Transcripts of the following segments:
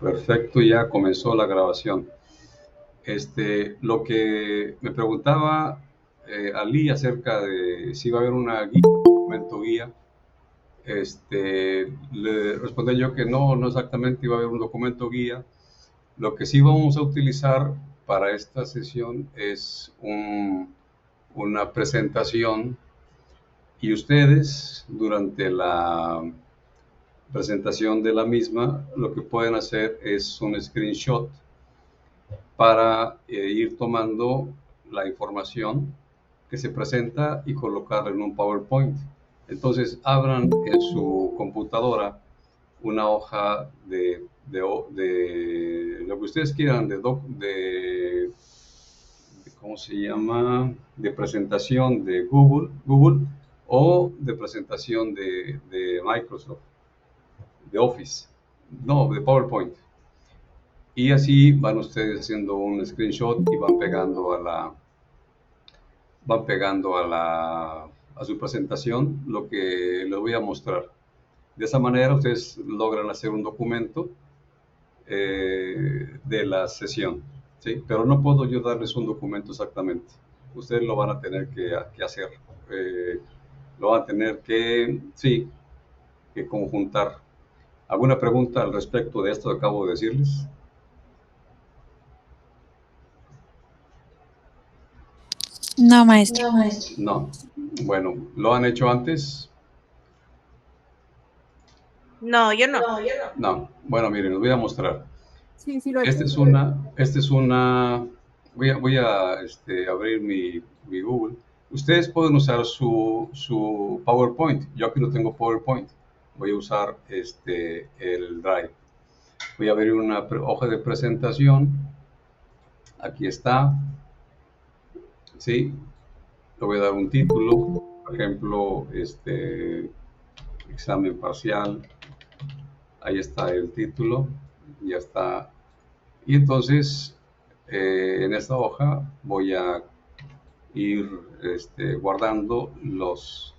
Perfecto, ya comenzó la grabación. Lo que me preguntaba Ali acerca de si iba a haber una guía, un documento guía, le respondí yo que no, no exactamente iba a haber un documento guía. Lo que sí vamos a utilizar para esta sesión es una presentación y ustedes durante la presentación de la misma lo que pueden hacer es un screenshot para ir tomando la información que se presenta y colocarla en un PowerPoint. Entonces, abran en su computadora una hoja de lo que ustedes quieran, ¿cómo se llama? De presentación de Google o de presentación de Microsoft, de Office, no, de PowerPoint. Y así van ustedes haciendo un screenshot y van pegando a su presentación lo que les voy a mostrar. De esa manera ustedes logran hacer un documento de la sesión, ¿sí? Pero no puedo yo darles un documento exactamente. Ustedes lo van a tener que hacer. eh, lo van a tener que, sí, que conjuntar. ¿Alguna pregunta al respecto de esto que acabo de decirles? No, maestro. No. Bueno, ¿lo han hecho antes? No, yo no. No. Bueno, miren, les voy a mostrar. Sí, sí lo he hecho. Voy a abrir mi Google. Ustedes pueden usar su PowerPoint. Yo aquí no tengo PowerPoint. Voy a usar el Drive. Voy a abrir una hoja de presentación. Aquí está. ¿Sí? Le voy a dar un título. Por ejemplo, examen parcial. Ahí está el título. Ya está. Y entonces, en esta hoja voy a ir guardando los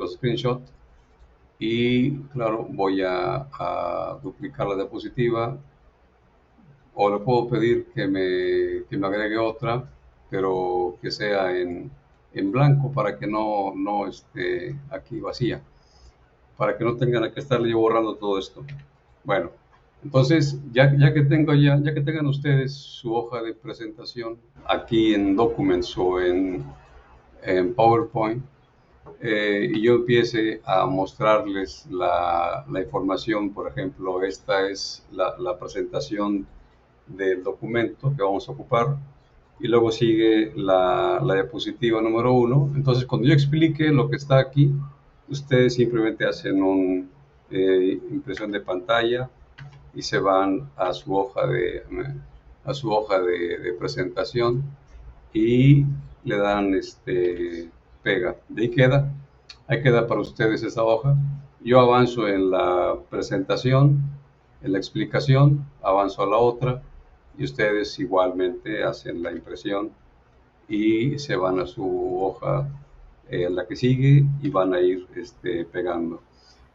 screenshots y claro, voy a duplicar la diapositiva o le puedo pedir que me agregue otra, pero que sea en blanco para que no esté aquí vacía, para que no tengan que estarle yo borrando todo esto. Bueno, entonces, ya que tengan ustedes su hoja de presentación aquí en Documents o en PowerPoint, y yo empiece a mostrarles la información, por ejemplo, esta es la presentación del documento que vamos a ocupar, y luego sigue la diapositiva número 1. Entonces, cuando yo explique lo que está aquí, ustedes simplemente hacen una impresión de pantalla y se van a su hoja de presentación y le dan pega. De ahí queda para ustedes esa hoja. Yo avanzo en la presentación, en la explicación, avanzo a la otra y ustedes igualmente hacen la impresión y se van a su hoja, la que sigue, y van a ir pegando.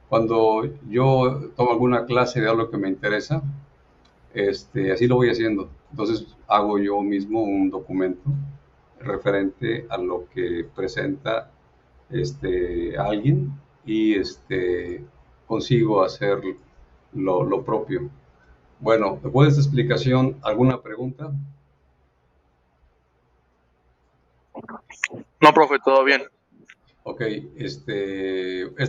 Cuando yo tomo alguna clase de algo que me interesa, así lo voy haciendo. Entonces hago yo mismo un documento referente a lo que presenta alguien y consigo hacer lo propio. Bueno, después de esta explicación, ¿alguna pregunta? No, profe, todo bien. Ok, esta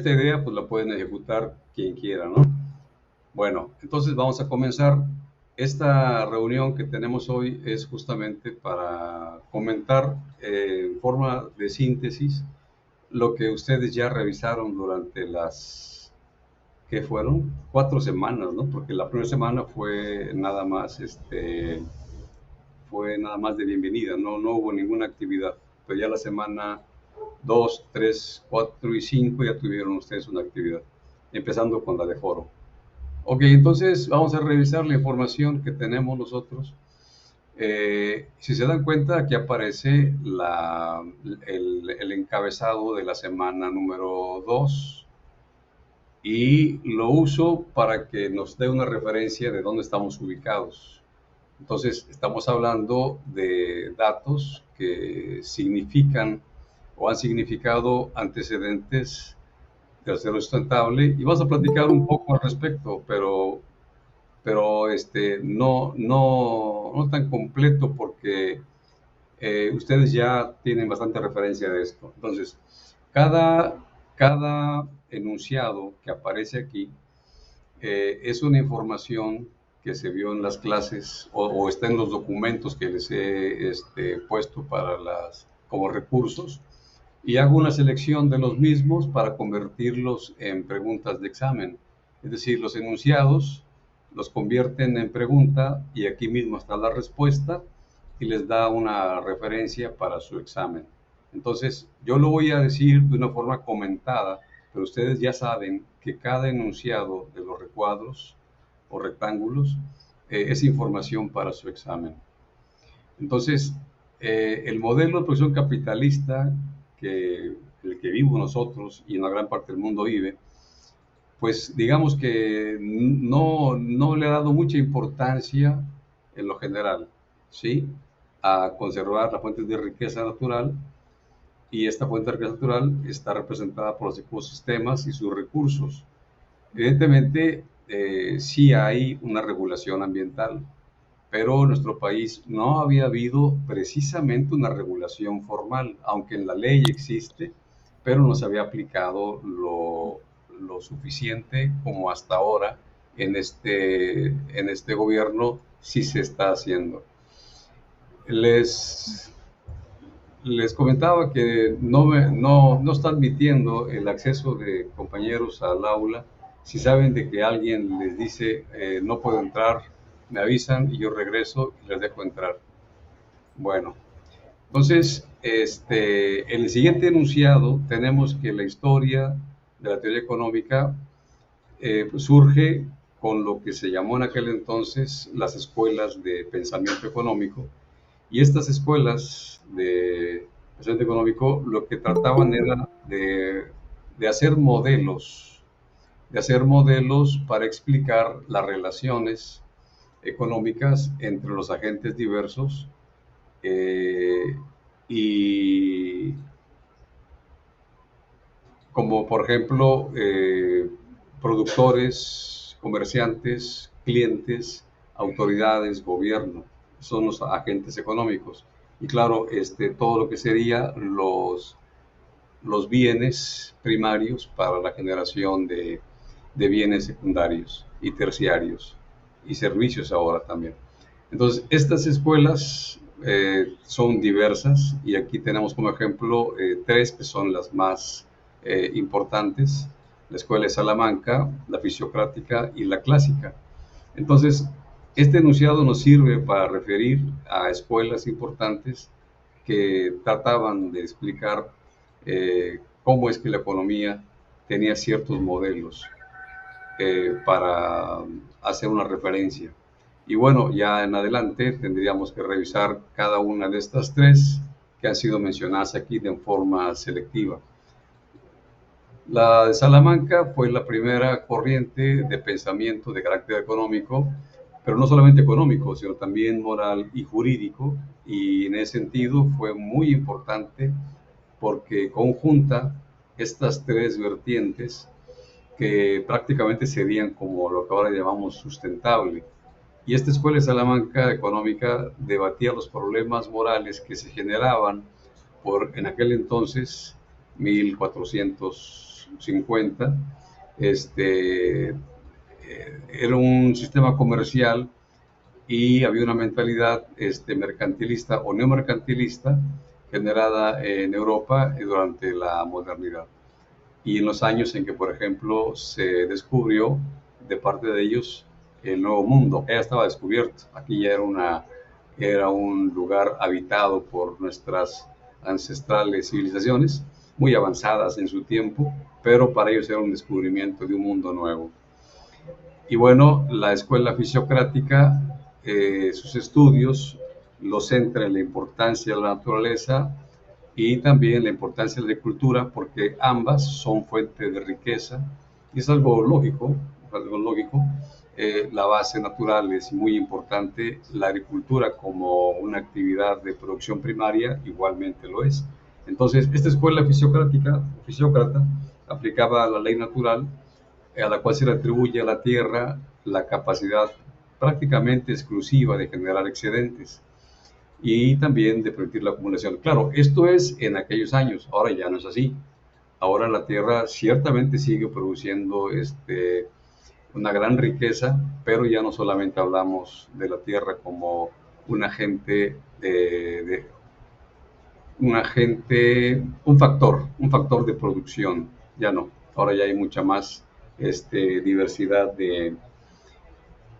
idea pues la pueden ejecutar quien quiera, ¿no? Bueno, entonces vamos a comenzar. Esta reunión que tenemos hoy es justamente para comentar en forma de síntesis lo que ustedes ya revisaron durante ¿qué fueron? 4 semanas, ¿no? Porque la primera semana fue nada más de bienvenida, no hubo ninguna actividad. Pero ya la semana 2, 3, 4 y 5 ya tuvieron ustedes una actividad, empezando con la de foro. Ok, entonces vamos a revisar la información que tenemos nosotros. Si se dan cuenta, aquí aparece el encabezado de la semana número 2. y lo uso para que nos dé una referencia de dónde estamos ubicados. Entonces, estamos hablando de datos que significan o han significado antecedentes del desarrollo sustentable y vamos a platicar un poco al respecto, pero no tan completo porque ustedes ya tienen bastante referencia de esto. Entonces, cada, cada enunciado que aparece aquí es una información que se vio en las clases o está en los documentos que les he puesto como recursos y hago una selección de los mismos para convertirlos en preguntas de examen. Es decir, los enunciados los convierten en pregunta y aquí mismo está la respuesta y les da una referencia para su examen. Entonces, yo lo voy a decir de una forma comentada, pero ustedes ya saben que cada enunciado de los recuadros o rectángulos es información para su examen. Entonces, el modelo de producción capitalista el que vivimos nosotros y una gran parte del mundo vive, pues digamos que no le ha dado mucha importancia en lo general, ¿sí? A conservar las fuentes de riqueza natural, y esta fuente de riqueza natural está representada por los ecosistemas y sus recursos. Evidentemente, sí hay una regulación ambiental, pero en nuestro país no había habido precisamente una regulación formal, aunque en la ley existe, pero no se había aplicado lo suficiente como hasta ahora en este gobierno sí se está haciendo. Les comentaba que no está admitiendo el acceso de compañeros al aula. Si saben de que alguien les dice no puedo entrar, me avisan y yo regreso y les dejo entrar. Bueno, entonces, en el siguiente enunciado tenemos que la historia de la teoría económica surge con lo que se llamó en aquel entonces las escuelas de pensamiento económico, y estas escuelas de pensamiento económico lo que trataban era de hacer modelos para explicar las relaciones económicas entre los agentes diversos eh, y como por ejemplo productores, comerciantes, clientes, autoridades, gobierno, son los agentes económicos. Y claro, todo lo que sería los bienes primarios para la generación de bienes secundarios y terciarios y servicios ahora también. Entonces, estas escuelas son diversas y aquí tenemos como ejemplo tres que son las más importantes: la Escuela de Salamanca, la Fisiocrática y la Clásica. Entonces, este enunciado nos sirve para referir a escuelas importantes que trataban de explicar cómo es que la economía tenía ciertos modelos para hacer una referencia. Y bueno, ya en adelante tendríamos que revisar cada una de estas tres que han sido mencionadas aquí de forma selectiva. La de Salamanca fue la primera corriente de pensamiento de carácter económico, pero no solamente económico, sino también moral y jurídico, y en ese sentido fue muy importante porque conjunta estas tres vertientes que prácticamente serían como lo que ahora llamamos sustentable. Y esta Escuela de Salamanca económica debatía los problemas morales que se generaban en aquel entonces, 1450, era un sistema comercial y había una mentalidad mercantilista o neomercantilista generada en Europa durante la modernidad. Y en los años en que, por ejemplo, se descubrió de parte de ellos el Nuevo Mundo, ya estaba descubierto. Aquí ya era un lugar habitado por nuestras ancestrales civilizaciones, muy avanzadas en su tiempo, pero para ellos era un descubrimiento de un mundo nuevo. Y bueno, la escuela fisiocrática, sus estudios los centra en la importancia de la naturaleza y también la importancia de la agricultura, porque ambas son fuente de riqueza Y es algo lógico, algo lógico. La base natural es muy importante, la agricultura como una actividad de producción primaria igualmente lo es. Entonces, esta escuela fisiócrata aplicaba la ley natural, a la cual se le atribuye a la tierra la capacidad prácticamente exclusiva de generar excedentes y también de permitir la acumulación. Claro, esto es en aquellos años, ahora ya no es así. Ahora la tierra ciertamente sigue produciendo una gran riqueza, pero ya no solamente hablamos de la tierra como un agente un factor de producción, ya no. Ahora ya hay mucha más diversidad de,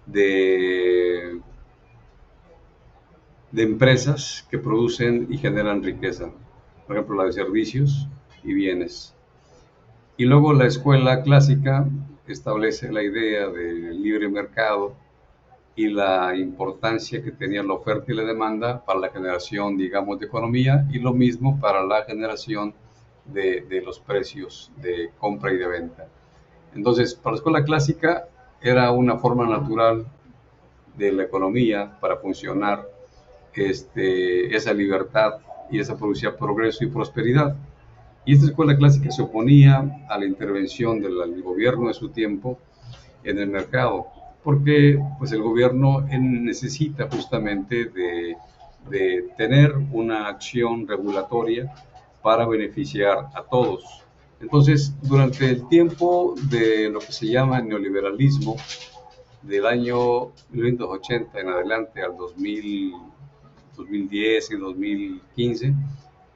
de empresas que producen y generan riqueza. Por ejemplo, la de servicios y bienes. Y luego la escuela clásica establece la idea del libre mercado y la importancia que tenía la oferta y la demanda para la generación, digamos, de economía y lo mismo para la generación de los precios de compra y de venta. Entonces, para la escuela clásica era una forma natural de la economía para funcionar esa libertad y esa producía progreso y prosperidad. Y esta escuela clásica se oponía a la intervención del gobierno de su tiempo en el mercado, porque pues, el gobierno necesita justamente de tener una acción regulatoria para beneficiar a todos. Entonces, durante el tiempo de lo que se llama neoliberalismo, del año 1980 en adelante al 2010 y 2015,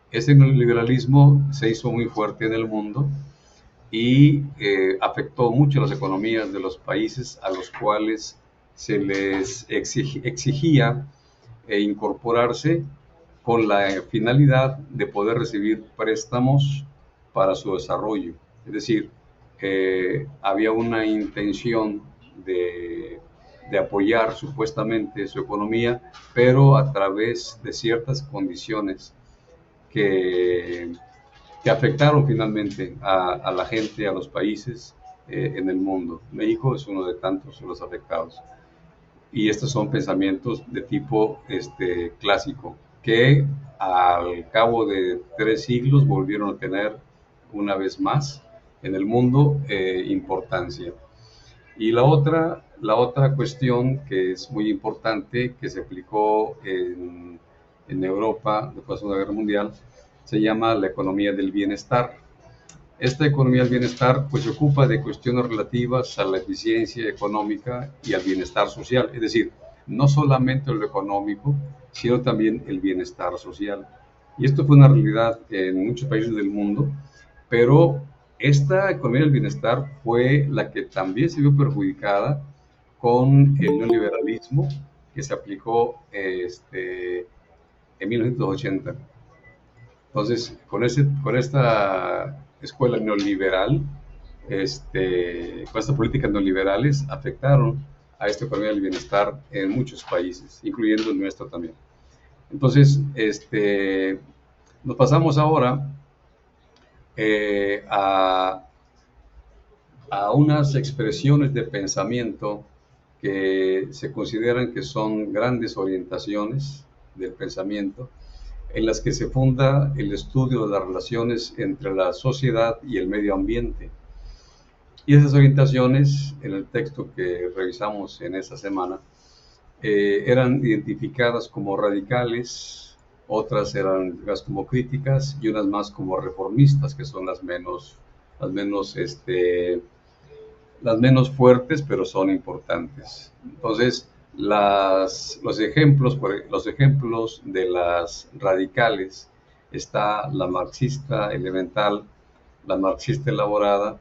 ese neoliberalismo se hizo muy fuerte en el mundo y afectó mucho las economías de los países a los cuales se les exigía incorporarse con la finalidad de poder recibir préstamos para su desarrollo. Es decir, había una intención de apoyar supuestamente su economía, pero a través de ciertas condiciones que afectaron finalmente a la gente, a los países en el mundo. México es uno de tantos los afectados. Y estos son pensamientos de tipo clásico, que al cabo de 3 siglos volvieron a tener una vez más en el mundo importancia. Y la otra cuestión que es muy importante, que se aplicó en Europa después de la Segunda Guerra Mundial, se llama la economía del bienestar. Esta economía del bienestar pues se ocupa de cuestiones relativas a la eficiencia económica y al bienestar social, es decir, no solamente lo económico, sino también el bienestar social. Y esto fue una realidad en muchos países del mundo, pero esta economía del bienestar fue la que también se vio perjudicada con el neoliberalismo que se aplicó en 1980. Entonces, con esta escuela neoliberal, con estas políticas neoliberales, afectaron a esta economía del bienestar en muchos países, incluyendo el nuestro también. Entonces, nos pasamos ahora a unas expresiones de pensamiento que se consideran que son grandes orientaciones del pensamiento, en las que se funda el estudio de las relaciones entre la sociedad y el medio ambiente. Y esas orientaciones, en el texto que revisamos en esta semana, eran identificadas como radicales, otras eran identificadas como críticas y unas más como reformistas, que son las menos fuertes, pero son importantes. Entonces, los ejemplos de las radicales está la marxista elemental, la marxista elaborada,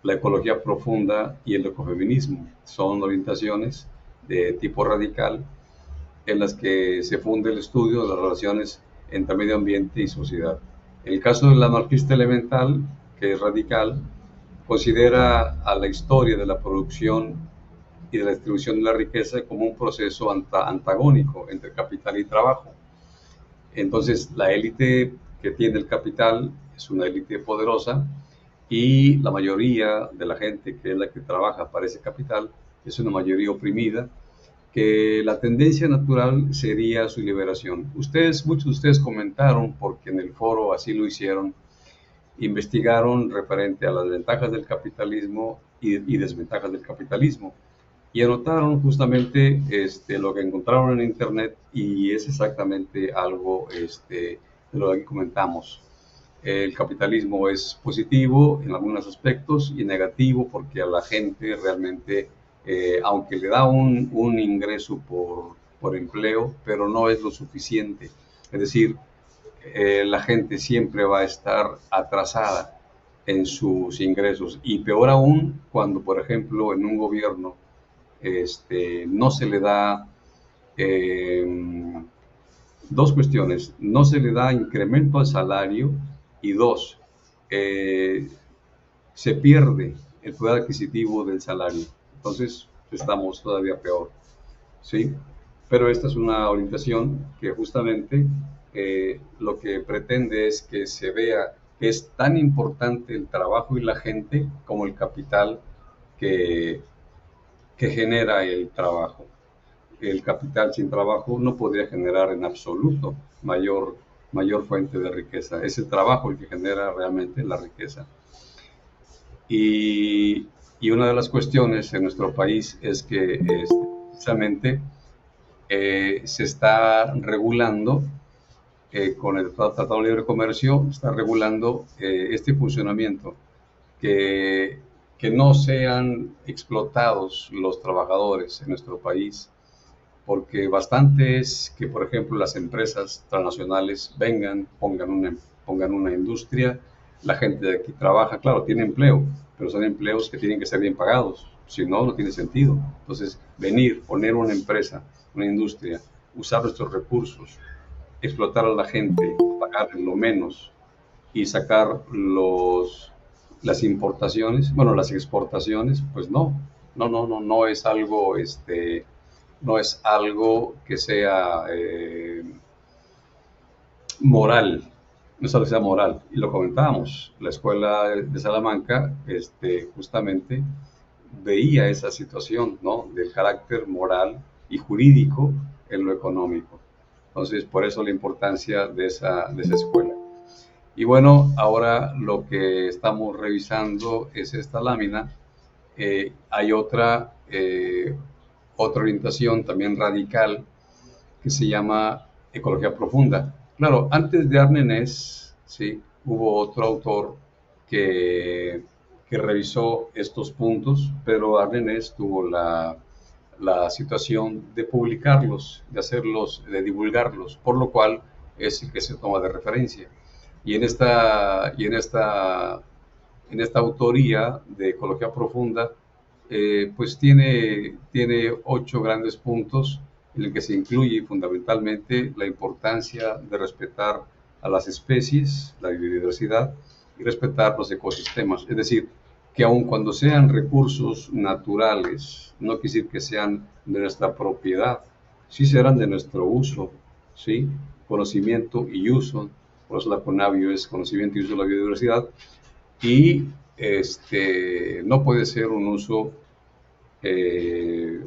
la ecología profunda y el ecofeminismo. Son orientaciones de tipo radical en las que se funda el estudio de las relaciones entre medio ambiente y sociedad. En el caso de la marxista elemental, que es radical, considera a la historia de la producción y de la distribución de la riqueza como un proceso antagónico entre capital y trabajo. Entonces, la élite que tiene el capital es una élite poderosa y la mayoría de la gente que es la que trabaja para ese capital es una mayoría oprimida, que la tendencia natural sería su liberación. Muchos de ustedes comentaron, porque en el foro así lo hicieron, investigaron referente a las ventajas del capitalismo y desventajas del capitalismo, y anotaron justamente lo que encontraron en Internet, y es exactamente algo de lo que aquí comentamos. El capitalismo es positivo en algunos aspectos y negativo porque a la gente realmente, aunque le da un ingreso por empleo, pero no es lo suficiente. Es decir, la gente siempre va a estar atrasada en sus ingresos, y peor aún cuando, por ejemplo, en un gobierno no se le da dos cuestiones: no se le da incremento al salario, y dos, se pierde el poder adquisitivo del salario. Entonces estamos todavía peor, ¿sí? Pero esta es una orientación que justamente lo que pretende es que se vea que es tan importante el trabajo y la gente como el capital que genera el trabajo. El capital sin trabajo no podría generar en absoluto mayor fuente de riqueza. Es el trabajo el que genera realmente la riqueza. Y una de las cuestiones en nuestro país es que precisamente se está regulando con el Tratado de Libre Comercio, está regulando este funcionamiento, que no sean explotados los trabajadores en nuestro país, porque bastante es que, por ejemplo, las empresas transnacionales vengan, pongan una industria, la gente de aquí trabaja, claro, tiene empleo, pero son empleos que tienen que ser bien pagados, si no, no tiene sentido. Entonces, venir, poner una empresa, una industria, usar nuestros recursos, explotar a la gente, pagar lo menos y sacar las importaciones, bueno, las exportaciones, pues no es algo, no es algo que sea moral, no es algo que sea moral. Y lo comentábamos, la escuela de Salamanca justamente veía esa situación, ¿no?, del carácter moral y jurídico en lo económico. Entonces, por eso la importancia de esa escuela. Y bueno, ahora lo que estamos revisando es esta lámina. Hay otra orientación también radical que se llama ecología profunda. Claro, antes de Arnenés, ¿sí?, hubo otro autor que revisó estos puntos, pero Arnenés tuvo la situación de publicarlos, de divulgarlos, por lo cual es el que se toma de referencia. Y en esta autoría de ecología profunda, pues tiene 8 grandes puntos en el que se incluye fundamentalmente la importancia de respetar a las especies, la biodiversidad, y respetar los ecosistemas. Es decir, que aun cuando sean recursos naturales, no quiere decir que sean de nuestra propiedad, sí serán de nuestro uso, ¿sí? Conocimiento y uso. Por eso la CONABIO es conocimiento y uso de la biodiversidad, y no puede ser un uso de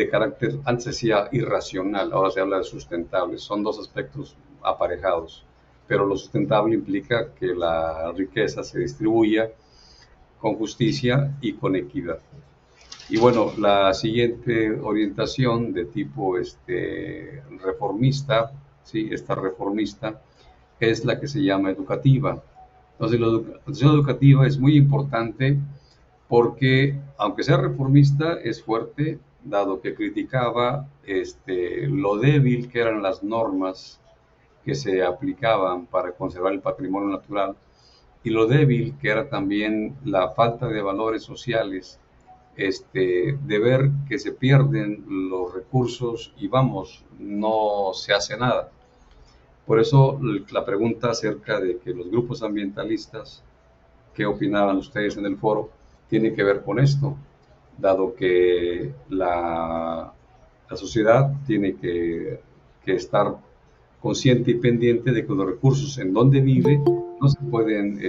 carácter, antes decía irracional, ahora se habla de sustentable. Son dos aspectos aparejados, pero lo sustentable implica que la riqueza se distribuya con justicia y con equidad. Y bueno, la siguiente orientación de tipo reformista, ¿sí?, esta reformista, es la que se llama educativa. Entonces, la educación educativa es muy importante porque, aunque sea reformista, es fuerte, dado que criticaba lo débil que eran las normas que se aplicaban para conservar el patrimonio natural, y lo débil que era también la falta de valores sociales, de ver que se pierden los recursos y vamos, no se hace nada. Por eso la pregunta acerca de que los grupos ambientalistas, ¿qué opinaban ustedes en el foro?, tiene que ver con esto, dado que la sociedad tiene que estar consciente y pendiente de que los recursos en donde vive no se pueden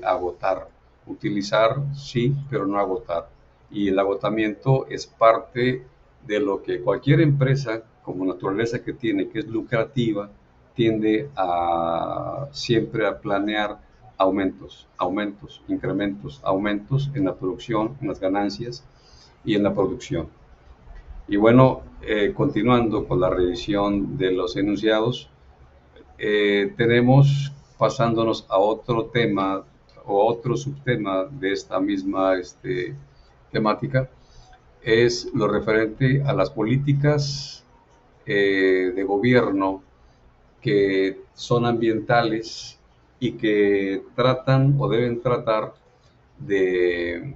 agotar, Utilizar, sí, pero no agotar. Y el agotamiento es parte de lo que cualquier empresa, como naturaleza que tiene, que es lucrativa, tiende a siempre a planear incrementos, aumentos en la producción, en las ganancias y en la producción. Y bueno, continuando con la revisión de los enunciados, tenemos, pasándonos a otro tema o otro subtema de esta misma temática, es lo referente a las políticas de gobierno que son ambientales y que tratan o deben tratar de,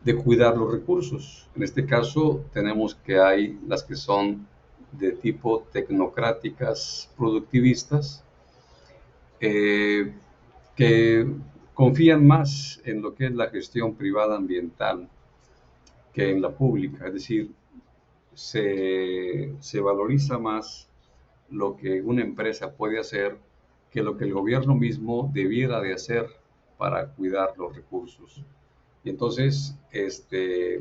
de cuidar los recursos. En este caso tenemos que hay las que son de tipo tecnocráticas, productivistas, eh, que confían más en lo que es la gestión privada ambiental que en la pública, es decir, se valoriza más lo que una empresa puede hacer que lo que el gobierno mismo debiera de hacer para cuidar los recursos. Y entonces,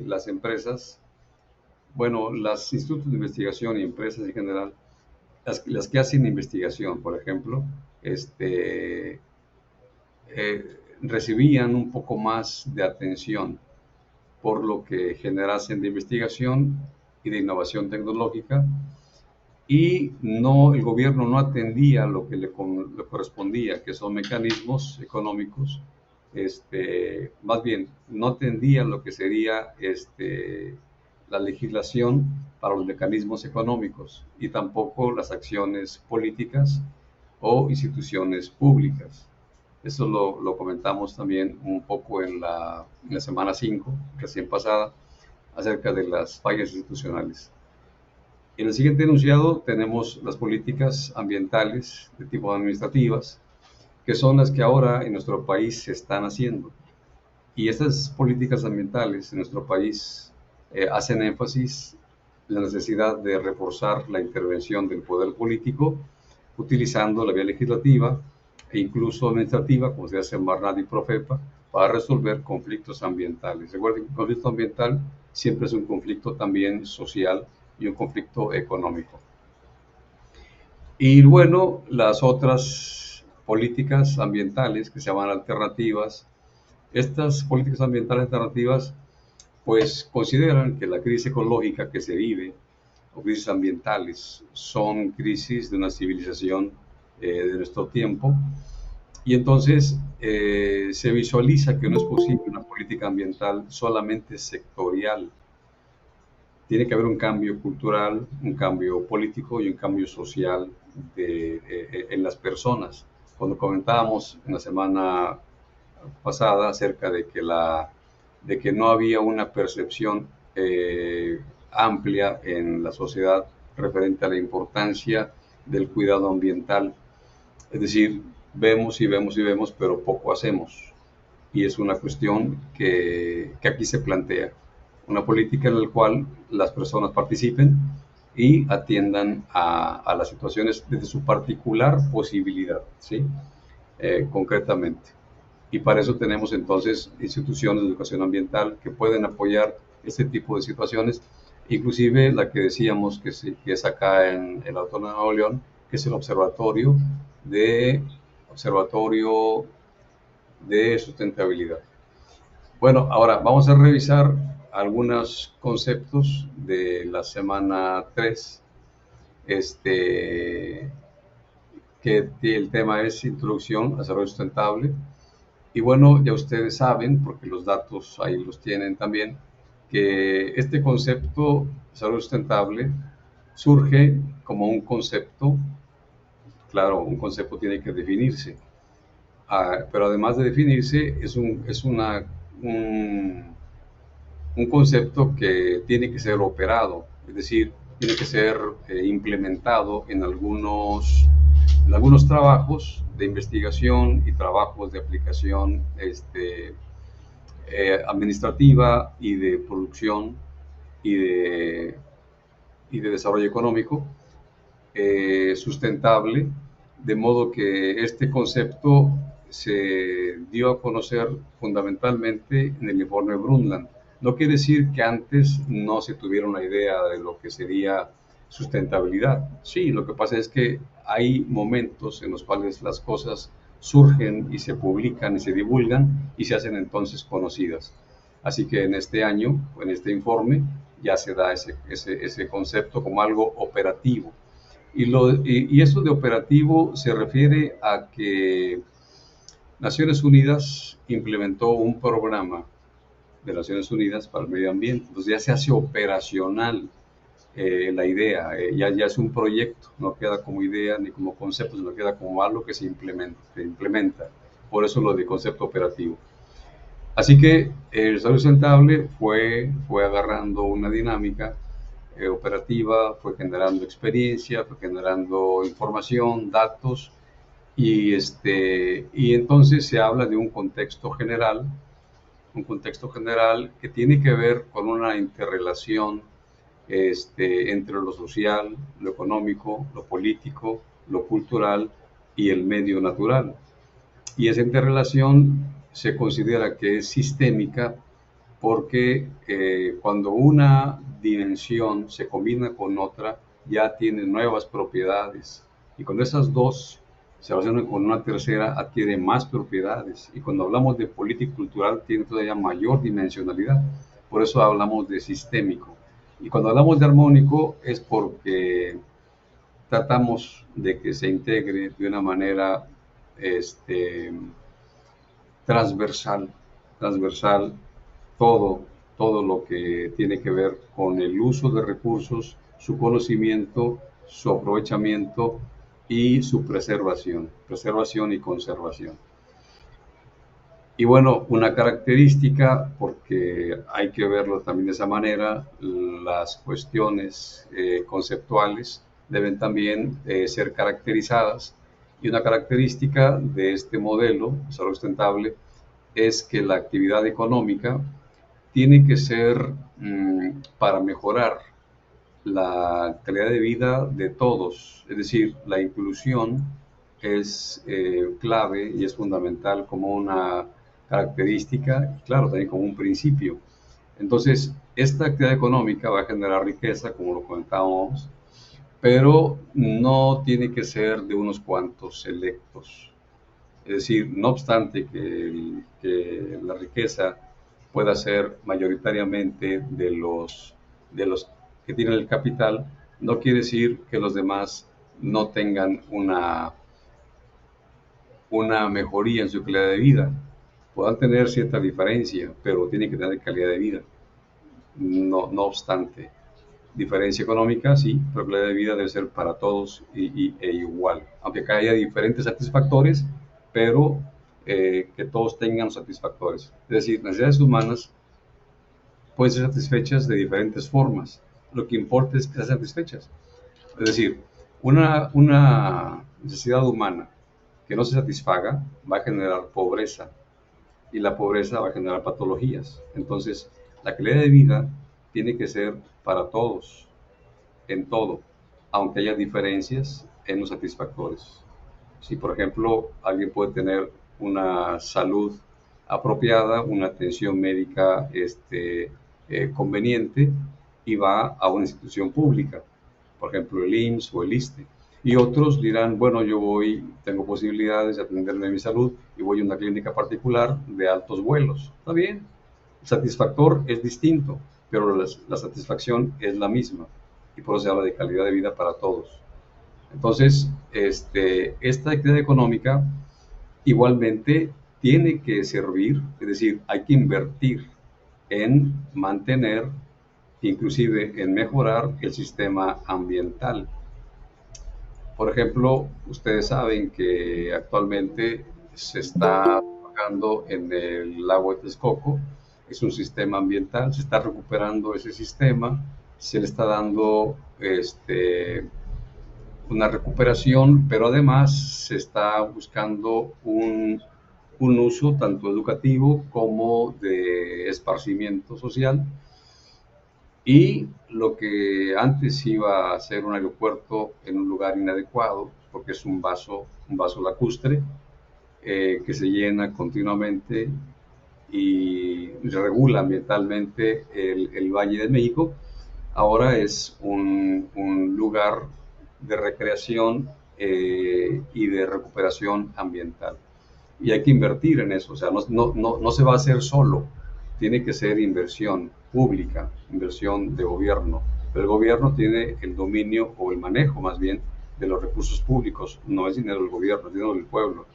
las empresas, bueno, los institutos de investigación y empresas en general, las que hacen investigación, por ejemplo, recibían un poco más de atención por lo que generasen de investigación y de innovación tecnológica, y no, el gobierno no atendía lo que le correspondía, que son mecanismos económicos, más bien no atendía lo que sería la legislación para los mecanismos económicos y tampoco las acciones políticas o instituciones públicas. Eso lo comentamos también un poco en la semana 5, recién pasada, acerca de las fallas institucionales. En el siguiente enunciado tenemos las políticas ambientales de tipo administrativas, que son las que ahora en nuestro país se están haciendo. Y estas políticas ambientales en nuestro país hacen énfasis en la necesidad de reforzar la intervención del poder político utilizando la vía legislativa e incluso administrativa, como se hace en Marnat y Profepa, para resolver conflictos ambientales. Recuerden que el conflicto ambiental siempre es un conflicto también social y un conflicto económico. Y bueno, las otras políticas ambientales que se llaman alternativas, estas políticas ambientales alternativas pues consideran que la crisis ecológica que se vive o crisis ambientales son crisis de una civilización de nuestro tiempo, y entonces se visualiza que no es posible una política ambiental solamente sectorial. Tiene que haber un cambio cultural, un cambio político y un cambio social en las personas. Cuando comentábamos en la semana pasada acerca de que no había una percepción amplia en la sociedad referente a la importancia del cuidado ambiental. Es decir, vemos y vemos y vemos, pero poco hacemos. Y es una cuestión que aquí se plantea. Una política en la cual las personas participen y atiendan a las situaciones desde su particular posibilidad, ¿sí? Concretamente. Y para eso tenemos entonces instituciones de educación ambiental que pueden apoyar este tipo de situaciones, inclusive la que decíamos que es acá en el Autónomo de Nuevo León, que es el Observatorio de Sustentabilidad. Bueno, ahora vamos a revisar algunos conceptos de la semana 3, que el tema es Introducción al Desarrollo Sustentable. Y bueno, ya ustedes saben, porque los datos ahí los tienen también, que este concepto de desarrollo sustentable surge como un concepto. Claro, un concepto tiene que definirse, pero además de definirse es un concepto que tiene que ser operado, es decir, tiene que ser implementado en algunos trabajos de investigación y trabajos de aplicación administrativa y de producción y de desarrollo económico sustentable, de modo que este concepto se dio a conocer fundamentalmente en el informe Brundtland. No quiere decir que antes no se tuviera una idea de lo que sería sustentabilidad. Sí, lo que pasa es que hay momentos en los cuales las cosas surgen y se publican y se divulgan y se hacen entonces conocidas. Así que en este año, en este informe, ya se da ese concepto como algo operativo. Y eso de operativo se refiere a que Naciones Unidas implementó un programa de Naciones Unidas para el medio ambiente. Entonces ya se hace operacional la idea, ya es un proyecto, no queda como idea ni como concepto, sino queda como algo que se implementa. Por eso lo de concepto operativo. Así que el desarrollo sustentable fue agarrando una dinámica operativa, fue generando experiencia, fue generando información, datos, y entonces se habla de un contexto general que tiene que ver con una interrelación entre lo social, lo económico, lo político, lo cultural y el medio natural. Y esa interrelación se considera que es sistémica porque cuando una dimensión se combina con otra, ya tiene nuevas propiedades. Y cuando esas dos se relacionan con una tercera, adquiere más propiedades. Y cuando hablamos de política cultural, tiene todavía mayor dimensionalidad. Por eso hablamos de sistémico. Y cuando hablamos de armónico es porque tratamos de que se integre de una manera transversal, transversal todo lo que tiene que ver con el uso de recursos, su conocimiento, su aprovechamiento y su preservación y conservación. Y bueno, una característica, porque hay que verlo también de esa manera, las cuestiones conceptuales deben también ser caracterizadas. Y una característica de este modelo de desarrollo sustentable es que la actividad económica tiene que ser para mejorar la calidad de vida de todos. Es decir, la inclusión es clave y es fundamental como una característica y claro, también como un principio. Entonces, esta actividad económica va a generar riqueza, como lo comentábamos, pero no tiene que ser de unos cuantos selectos. Es decir, no obstante que la riqueza pueda ser mayoritariamente de los que tienen el capital, no quiere decir que los demás no tengan una mejoría en su calidad de vida. Puedan tener cierta diferencia, pero tienen que tener calidad de vida. No obstante, diferencia económica, sí, pero calidad de vida debe ser para todos e igual. Aunque acá haya diferentes satisfactores, pero que todos tengan satisfactores. Es decir, necesidades humanas pueden ser satisfechas de diferentes formas. Lo que importa es que sean satisfechas. Es decir, una necesidad humana que no se satisfaga va a generar pobreza y la pobreza va a generar patologías. Entonces, la calidad de vida tiene que ser para todos, en todo, aunque haya diferencias en los satisfactores. Si, por ejemplo, alguien puede tener una salud apropiada, una atención médica conveniente y va a una institución pública, por ejemplo el IMSS o el ISSSTE. Y otros dirán, bueno, tengo posibilidades de atenderme mi salud y voy a una clínica particular de altos vuelos. Está bien, el satisfactor es distinto, pero la satisfacción es la misma y por eso se habla de calidad de vida para todos. Entonces, esta actividad económica igualmente tiene que servir, es decir, hay que invertir en mantener, inclusive en mejorar el sistema ambiental. Por ejemplo, ustedes saben que actualmente se está trabajando en el lago de Texcoco, es un sistema ambiental, se está recuperando ese sistema, se le está dando una recuperación, pero además se está buscando un uso tanto educativo como de esparcimiento social. Y lo que antes iba a ser un aeropuerto en un lugar inadecuado, porque es un vaso lacustre, que se llena continuamente y regula ambientalmente el Valle de México. Ahora es un lugar de recreación y de recuperación ambiental. Y hay que invertir en eso, o sea, no se va a hacer solo, tiene que ser inversión pública, inversión de gobierno. Pero el gobierno tiene el dominio o el manejo más bien de los recursos públicos, no es dinero del gobierno, es dinero del pueblo.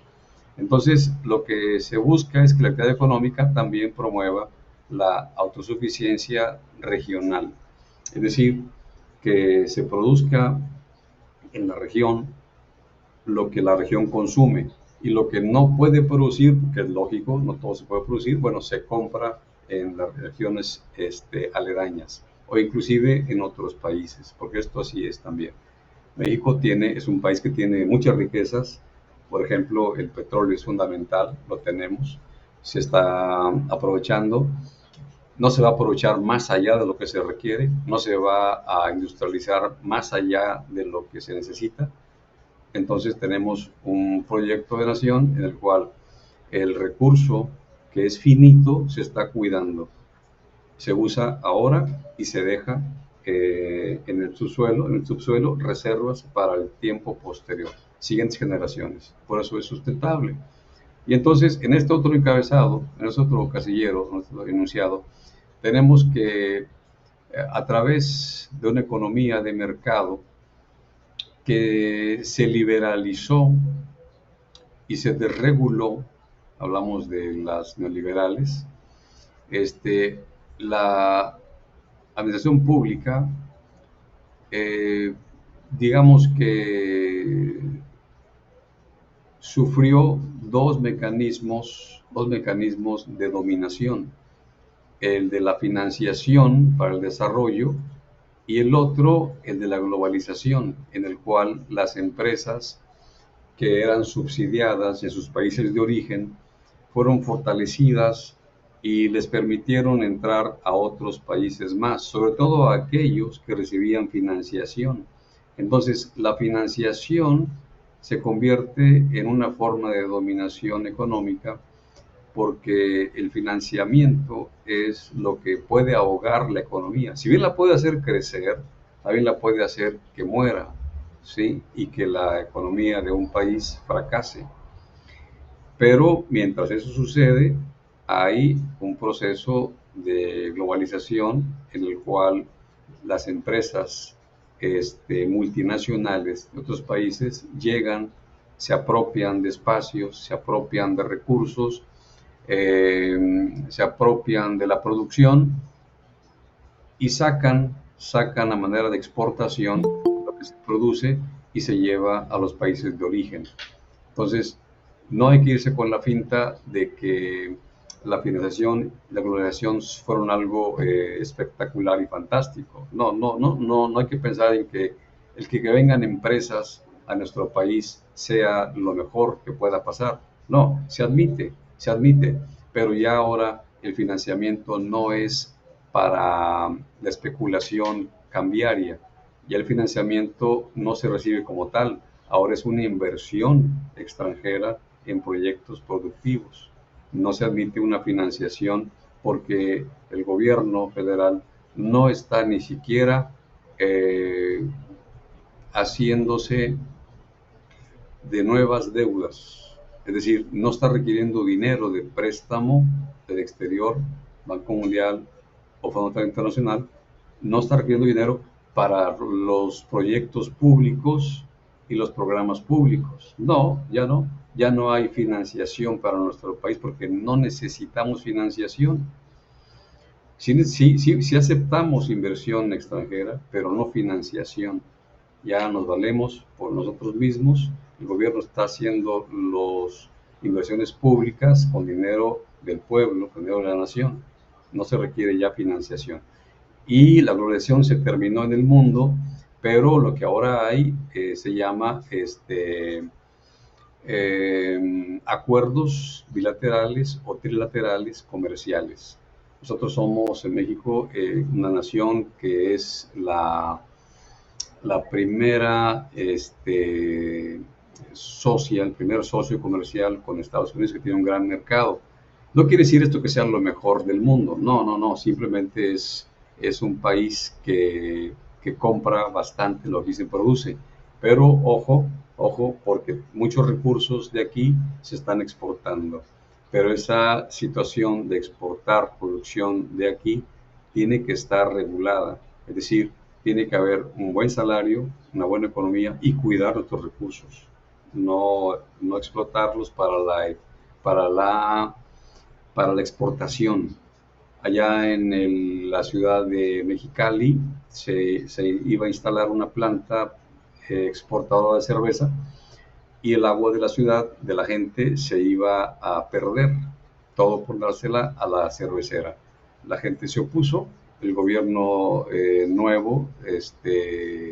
Entonces, lo que se busca es que la actividad económica también promueva la autosuficiencia regional, es decir, que se produzca en la región lo que la región consume y lo que no puede producir, porque es lógico, no todo se puede producir, bueno, se compra en las regiones aledañas o inclusive en otros países, porque esto así es también. México es un país que tiene muchas riquezas, por ejemplo, el petróleo es fundamental, lo tenemos, se está aprovechando, no se va a aprovechar más allá de lo que se requiere, no se va a industrializar más allá de lo que se necesita. Entonces tenemos un proyecto de nación en el cual el recurso que es finito se está cuidando, se usa ahora y se deja en el subsuelo reservas para el tiempo posterior, siguientes generaciones. Por eso es sustentable. Y entonces, en este otro encabezado, en este otro casillero, en este otro enunciado, tenemos que, a través de una economía de mercado que se liberalizó y se desreguló, hablamos de las neoliberales, la administración pública, digamos que sufrió dos mecanismos de dominación, el de la financiación para el desarrollo y el otro, el de la globalización, en el cual las empresas que eran subsidiadas en sus países de origen fueron fortalecidas y les permitieron entrar a otros países más, sobre todo a aquellos que recibían financiación. Entonces, la financiación se convierte en una forma de dominación económica porque el financiamiento es lo que puede ahogar la economía. Si bien la puede hacer crecer, también la puede hacer que muera, ¿sí? Y que la economía de un país fracase. Pero mientras eso sucede, hay un proceso de globalización en el cual las empresas multinacionales de otros países llegan, se apropian de espacios, se apropian de recursos, se apropian de la producción y sacan a manera de exportación lo que se produce y se lleva a los países de origen. Entonces, no hay que irse con la finta de que la financiación y la globalización fueron algo espectacular y fantástico. No hay que pensar en que el que vengan empresas a nuestro país sea lo mejor que pueda pasar. No, se admite, pero ya ahora el financiamiento no es para la especulación cambiaria, ya el financiamiento no se recibe como tal, ahora es una inversión extranjera en proyectos productivos. No se admite una financiación porque el gobierno federal no está ni siquiera haciéndose de nuevas deudas, es decir, no está requiriendo dinero de préstamo del exterior, Banco Mundial o Fondo Monetario Internacional, no está requiriendo dinero para los proyectos públicos y los programas públicos. No, ya no hay financiación para nuestro país porque no necesitamos financiación. Sí aceptamos inversión extranjera, pero no financiación. Ya nos valemos por nosotros mismos. El gobierno está haciendo las inversiones públicas con dinero del pueblo, con dinero de la nación. No se requiere ya financiación. Y la globalización se terminó en el mundo, pero lo que ahora hay se llama acuerdos bilaterales o trilaterales comerciales. Nosotros somos en México una nación que es la primera el primer socio comercial con Estados Unidos, que tiene un gran mercado. No quiere decir esto que sea lo mejor del mundo, no, simplemente es un país que compra bastante lo que se produce. Pero ojo, porque muchos recursos de aquí se están exportando. Pero esa situación de exportar producción de aquí tiene que estar regulada, es decir, tiene que haber un buen salario, una buena economía y cuidar nuestros recursos, no explotarlos para la, para la exportación. Allá en la ciudad de Mexicali se iba a instalar una planta exportadora de cerveza y el agua de la ciudad, de la gente, se iba a perder, todo por dársela a la cervecera. La gente se opuso, el gobierno nuevo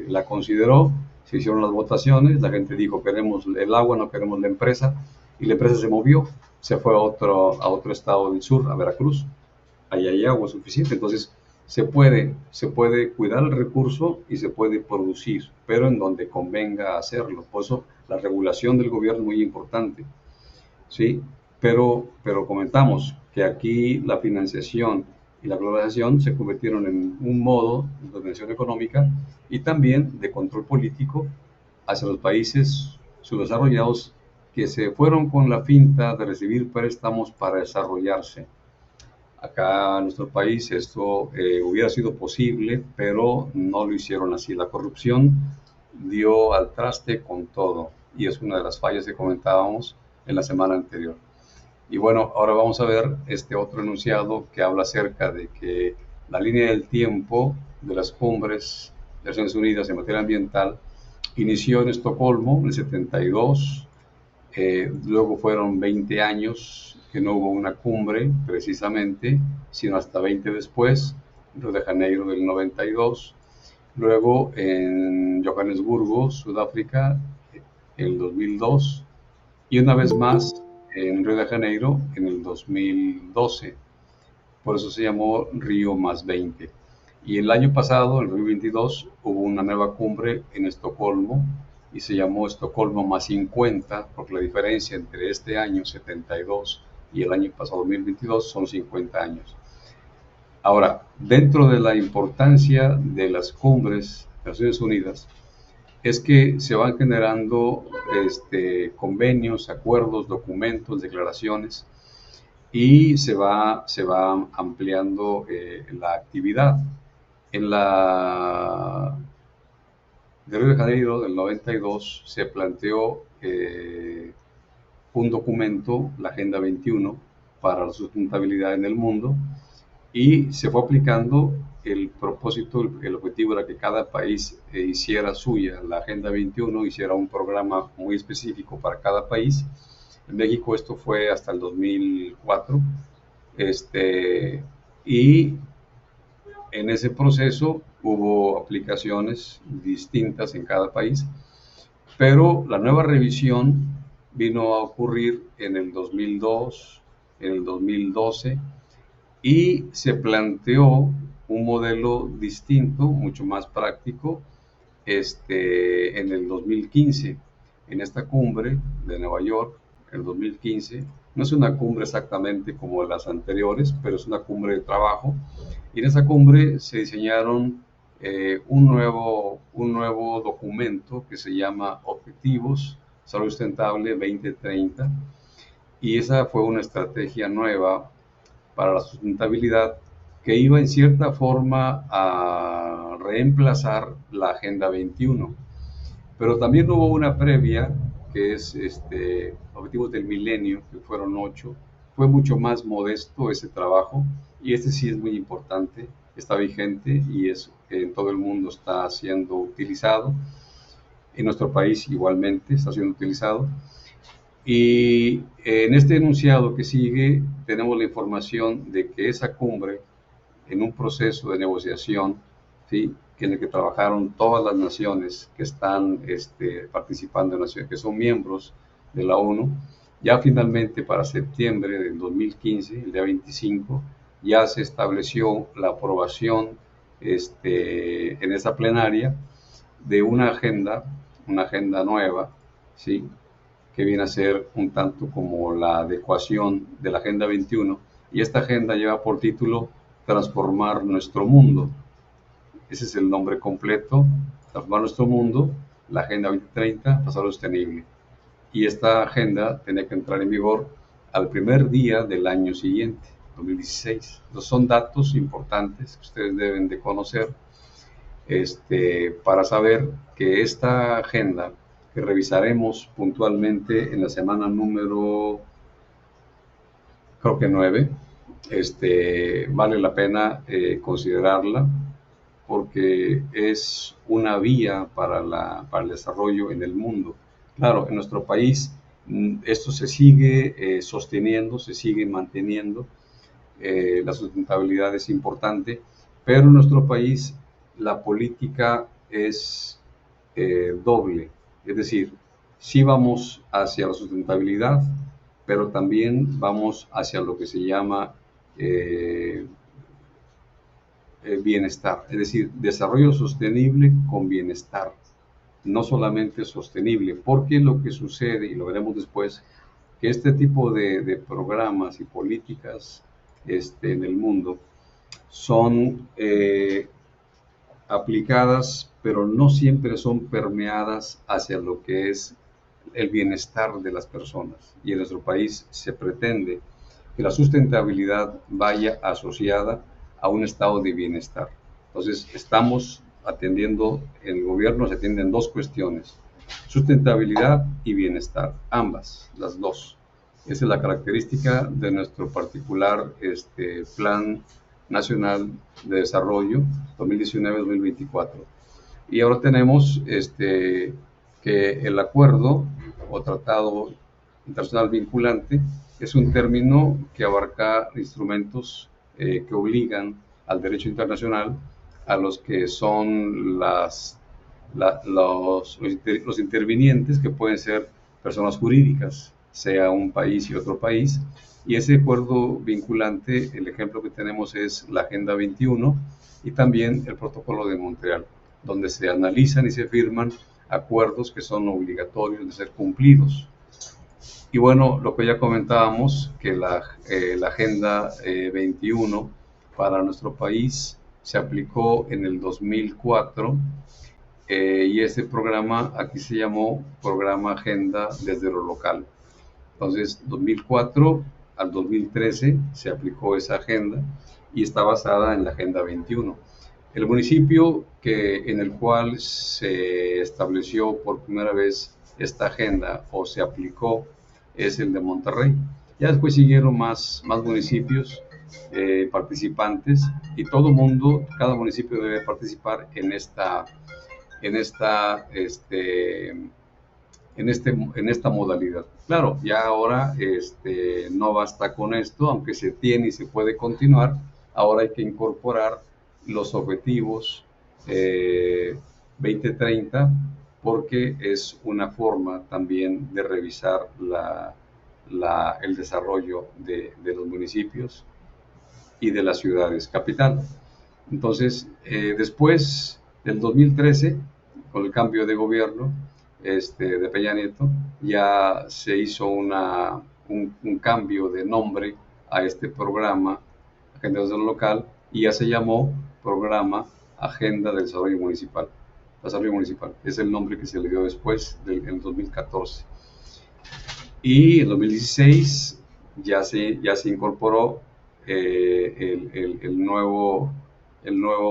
la consideró, se hicieron las votaciones, la gente dijo queremos el agua, no queremos la empresa, y la empresa se movió, se fue a otro estado del sur, a Veracruz. Ahí hay agua suficiente, entonces se puede cuidar el recurso y se puede producir, pero en donde convenga hacerlo. Por eso la regulación del gobierno es muy importante, ¿sí? Pero comentamos que aquí la financiación y la globalización se convirtieron en un modo de organización económica y también de control político hacia los países subdesarrollados que se fueron con la finta de recibir préstamos para desarrollarse. Acá en nuestro país esto hubiera sido posible, pero no lo hicieron así. La corrupción dio al traste con todo y es una de las fallas que comentábamos en la semana anterior. Y bueno, ahora vamos a ver este otro enunciado que habla acerca de que la línea del tiempo de las cumbres de Naciones Unidas en materia ambiental inició en Estocolmo en el 72, luego fueron 20 años que no hubo una cumbre precisamente, sino hasta 20 después, en Río de Janeiro del 92, luego en Johannesburgo, Sudáfrica, en el 2002, y una vez más en Río de Janeiro en el 2012. Por eso se llamó Río más 20. Y el año pasado, en el 2022, hubo una nueva cumbre en Estocolmo y se llamó Estocolmo más 50, porque la diferencia entre este año 72 y el año pasado 2022 son 50 años. Ahora, dentro de la importancia de las cumbres de las Naciones Unidas, es que se van generando convenios, acuerdos, documentos, declaraciones y se va ampliando la actividad. En la de Río de Janeiro del 92 se planteó un documento, la Agenda 21, para la sustentabilidad en el mundo, y se fue aplicando. El propósito, el objetivo era que cada país hiciera suya la Agenda 21, hiciera un programa muy específico para cada país. En México esto fue hasta el 2004, y en ese proceso hubo aplicaciones distintas en cada país, pero la nueva revisión vino a ocurrir en el 2002, en el 2012, y se planteó un modelo distinto, mucho más práctico, en el 2015, en esta cumbre de Nueva York, en el 2015. No es una cumbre exactamente como las anteriores, pero es una cumbre de trabajo. Y en esa cumbre se diseñaron un nuevo documento que se llama Objetivos Salud Sustentable 2030. Y esa fue una estrategia nueva para la sustentabilidad que iba en cierta forma a reemplazar la Agenda 21. Pero también hubo una previa, que es Objetivos del Milenio, que fueron 8. Fue mucho más modesto ese trabajo y este sí es muy importante, está vigente y en todo el mundo está siendo utilizado. En nuestro país igualmente está siendo utilizado. Y en este enunciado que sigue tenemos la información de que esa cumbre, en un proceso de negociación, ¿sí?, en el que trabajaron todas las naciones que están participando, que son miembros de la ONU, ya finalmente para septiembre del 2015, el día 25, ya se estableció la aprobación en esa plenaria de una agenda nueva, ¿sí? Que viene a ser un tanto como la adecuación de la Agenda 21, y esta agenda lleva por título Transformar nuestro mundo. Ese es el nombre completo: Transformar nuestro mundo, la Agenda 2030, Desarrollo Sostenible. Y esta agenda tenía que entrar en vigor al primer día del año siguiente, 2016. Entonces son datos importantes que ustedes deben de conocer, para saber que esta agenda, que revisaremos puntualmente en la semana número, creo que 9, vale la pena considerarla, porque es una vía para el desarrollo en el mundo. Claro, en nuestro país esto se sigue sosteniendo, se sigue manteniendo. La sustentabilidad es importante, pero en nuestro país la política es doble. Es decir, sí vamos hacia la sustentabilidad, pero también vamos hacia lo que se llama bienestar, es decir, desarrollo sostenible con bienestar, no solamente sostenible, porque lo que sucede, y lo veremos después, que este tipo de programas y políticas en el mundo son aplicadas, pero no siempre son permeadas hacia lo que es el bienestar de las personas. Y en nuestro país se pretende que la sustentabilidad vaya asociada a un estado de bienestar. Entonces, estamos atendiendo, en el gobierno se atienden dos cuestiones: sustentabilidad y bienestar, ambas, las dos. Esa es la característica de nuestro particular Plan Nacional de Desarrollo 2019-2024. Y ahora tenemos que el acuerdo o tratado internacional vinculante es un término que abarca instrumentos que obligan al derecho internacional a los que son los intervinientes, que pueden ser personas jurídicas, sea un país y otro país. Y ese acuerdo vinculante, el ejemplo que tenemos es la Agenda 21 y también el Protocolo de Montreal, donde se analizan y se firman acuerdos que son obligatorios de ser cumplidos. Y bueno, lo que ya comentábamos, que la Agenda 21 para nuestro país se aplicó en el 2004, y ese programa aquí se llamó Programa Agenda desde lo local. Entonces, 2004 al 2013 se aplicó esa agenda y está basada en la Agenda 21. El municipio en el cual se estableció por primera vez esta agenda o se aplicó es el de Monterrey. Ya después siguieron más municipios participantes, y todo mundo, cada municipio debe participar en esta modalidad. Claro, ya ahora no basta con esto, aunque se tiene y se puede continuar. Ahora hay que incorporar los objetivos 2030, porque es una forma también de revisar el desarrollo de los municipios y de las ciudades capital. Entonces, después del 2013, con el cambio de gobierno de Peña Nieto, ya se hizo un cambio de nombre a este programa, Agenda de Desarrollo Local, y ya se llamó Programa Agenda de Desarrollo Municipal. Desarrollo Municipal es el nombre que se le dio después, en 2014. Y en 2016 ya se incorporó el nuevo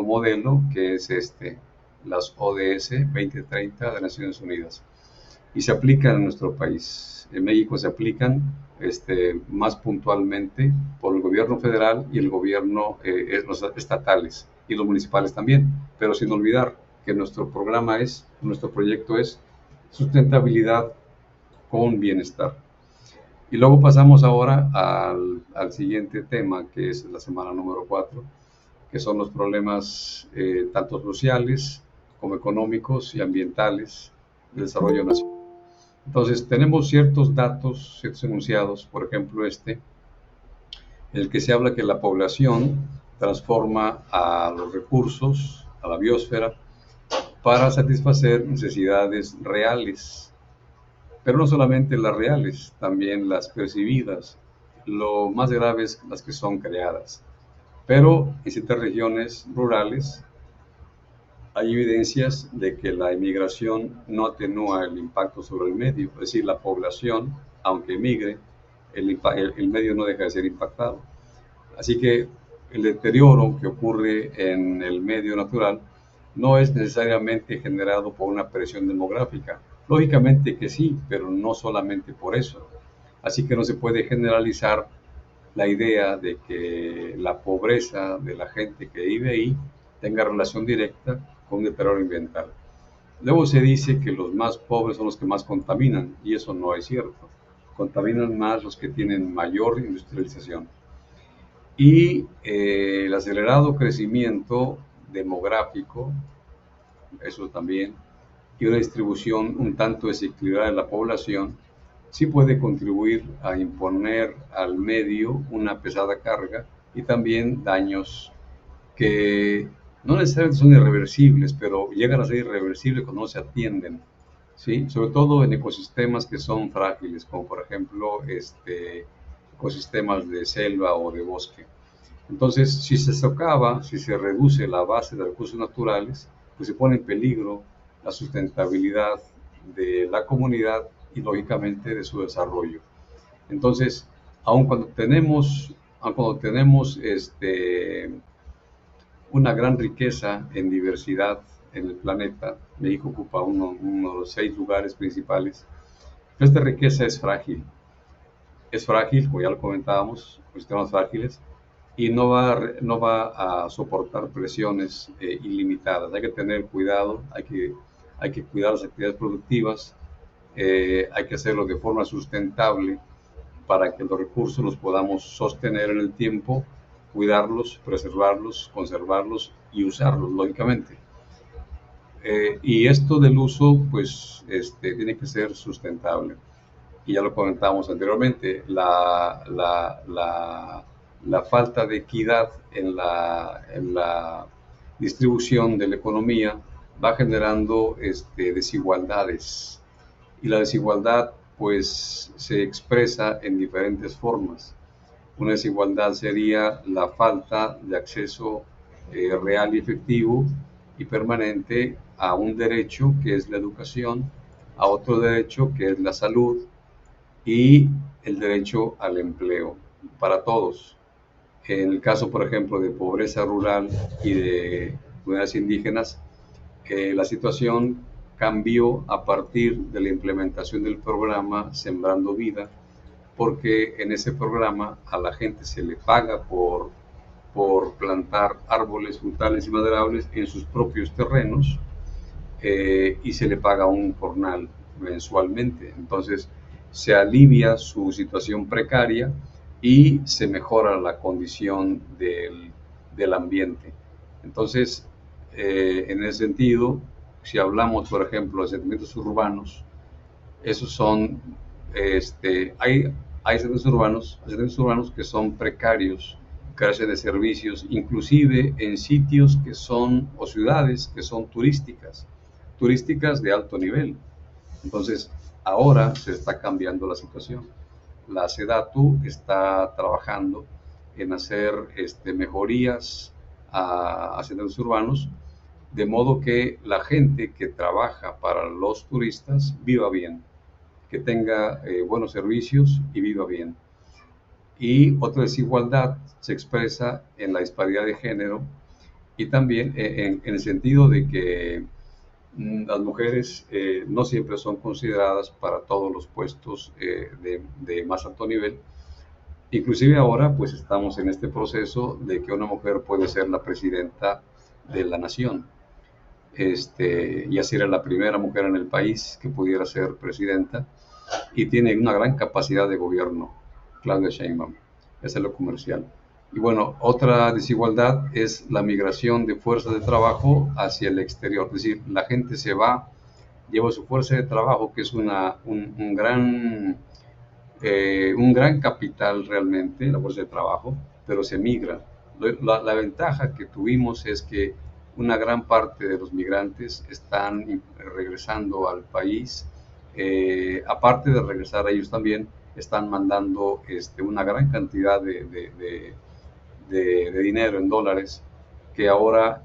modelo, que es las ODS 2030 de Naciones Unidas, y se aplican en nuestro país. En México se aplican más puntualmente por el gobierno federal y el gobierno los estatales y los municipales también, pero sin olvidar que nuestro proyecto es sustentabilidad con bienestar. Y luego pasamos ahora al siguiente tema, que es la semana número 4, que son los problemas tanto sociales como económicos y ambientales del desarrollo nacional. Entonces, tenemos ciertos datos, ciertos enunciados, por ejemplo en el que se habla que la población transforma a los recursos, a la biosfera, para satisfacer necesidades reales. pero no solamente las reales, también las percibidas. Lo más grave es las que son creadas. Pero en ciertas regiones rurales hay evidencias de que la inmigración no atenúa el impacto sobre el medio, es decir, la población, aunque emigre, el medio no deja de ser impactado. Así que el deterioro que ocurre en el medio natural no es necesariamente generado por una presión demográfica. Lógicamente que sí, pero no solamente por eso. Así que no se puede generalizar la idea de que la pobreza de la gente que vive ahí tenga relación directa con un deterioro ambiental. Luego se dice que los más pobres son los que más contaminan, y eso no es cierto. Contaminan más los que tienen mayor industrialización. Y el acelerado crecimiento demográfico, eso también, y una distribución un tanto desequilibrada de la población, sí puede contribuir a imponer al medio una pesada carga y también daños que no necesariamente son irreversibles, pero llegan a ser irreversibles cuando no se atienden, ¿sí? Sobre todo en ecosistemas que son frágiles, como por ejemplo ecosistemas de selva o de bosque. Entonces, si se socava, si se reduce la base de recursos naturales, pues se pone en peligro la sustentabilidad de la comunidad y lógicamente de su desarrollo. Entonces, aun cuando tenemos una gran riqueza en diversidad en el planeta, México ocupa uno de los 6 lugares principales, pero esta riqueza es frágil. Es frágil, como ya lo comentábamos, los sistemas frágiles, y no va a soportar presiones ilimitadas. Hay que tener cuidado, hay que cuidar las actividades productivas, hay que hacerlo de forma sustentable para que los recursos los podamos sostener en el tiempo, cuidarlos, preservarlos, conservarlos y usarlos, lógicamente. Y esto del uso, pues, tiene que ser sustentable. Y ya lo comentábamos anteriormente, la falta de equidad en la distribución de la economía va generando desigualdades. Y la desigualdad pues se expresa en diferentes formas. Una desigualdad sería la falta de acceso real y efectivo y permanente a un derecho que es la educación, a otro derecho que es la salud y el derecho al empleo para todos. En el caso, por ejemplo, de pobreza rural y de comunidades indígenas, la situación cambió a partir de la implementación del programa Sembrando Vida, porque en ese programa a la gente se le paga por plantar árboles frutales y maderables en sus propios terrenos y se le paga un jornal mensualmente. Entonces se alivia su situación precaria y se mejora la condición del ambiente. Entonces, en ese sentido, si hablamos, por ejemplo, de asentamientos urbanos, esos son, hay asentamientos urbanos que son precarios, carecen de servicios, inclusive en sitios que son, o ciudades que son turísticas de alto nivel. Entonces, ahora se está cambiando la situación. La SEDATU está trabajando en hacer mejorías a asentamientos urbanos, de modo que la gente que trabaja para los turistas viva bien, que tenga buenos servicios y viva bien. Y otra desigualdad se expresa en la disparidad de género y también en el sentido de que las mujeres no siempre son consideradas para todos los puestos de más alto nivel. Inclusive ahora pues estamos en este proceso de que una mujer puede ser la presidenta de la nación. Y así era la primera mujer en el país que pudiera ser presidenta y tiene una gran capacidad de gobierno, Claudia Sheinbaum. Esa es lo comercial. Y bueno, otra desigualdad es la migración de fuerza de trabajo hacia el exterior. Es decir, la gente se va, lleva su fuerza de trabajo, que es un gran capital realmente, la fuerza de trabajo, pero se migra. La ventaja que tuvimos es que una gran parte de los migrantes están regresando al país aparte de regresar, ellos también están mandando una gran cantidad de dinero en dólares que ahora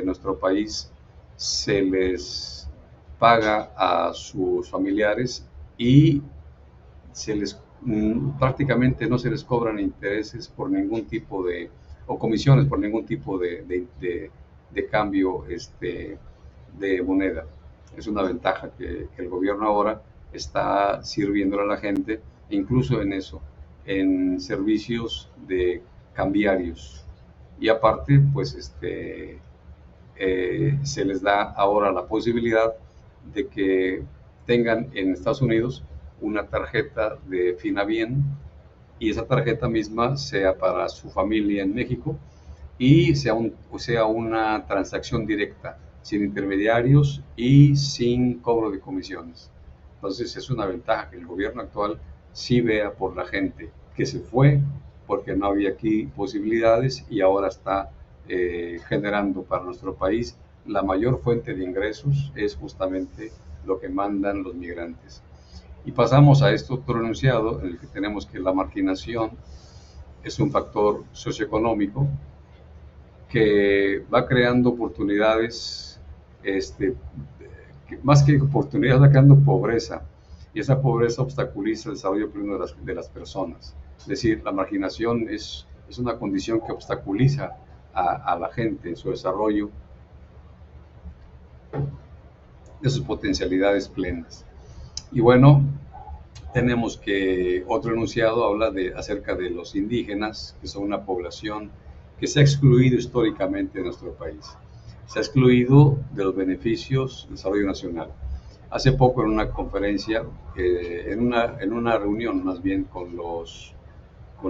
nuestro país se les paga a sus familiares y prácticamente no se les cobran intereses por ningún tipo o comisiones por ningún tipo de cambio de moneda. Es una ventaja que el gobierno ahora está sirviéndole a la gente, incluso en eso, en servicios de cambiarios. Y aparte, pues se les da ahora la posibilidad de que tengan en Estados Unidos una tarjeta de Finabien y esa tarjeta misma sea para su familia en México y sea una transacción directa, sin intermediarios y sin cobro de comisiones. Entonces es una ventaja que el gobierno actual sí vea por la gente que se fue porque no había aquí posibilidades y ahora está generando para nuestro país la mayor fuente de ingresos es justamente lo que mandan los migrantes. Y pasamos a esto otro enunciado en el que tenemos que la marginación es un factor socioeconómico que va creando oportunidades, más que oportunidades, va creando pobreza, y esa pobreza obstaculiza el desarrollo pleno de las personas. Es decir, la marginación es una condición que obstaculiza a la gente en su desarrollo de sus potencialidades plenas. Y bueno, tenemos que otro enunciado habla acerca de los indígenas, que son una población que se ha excluido históricamente de nuestro país. Se ha excluido de los beneficios del desarrollo nacional. Hace poco en una conferencia, en una reunión más bien con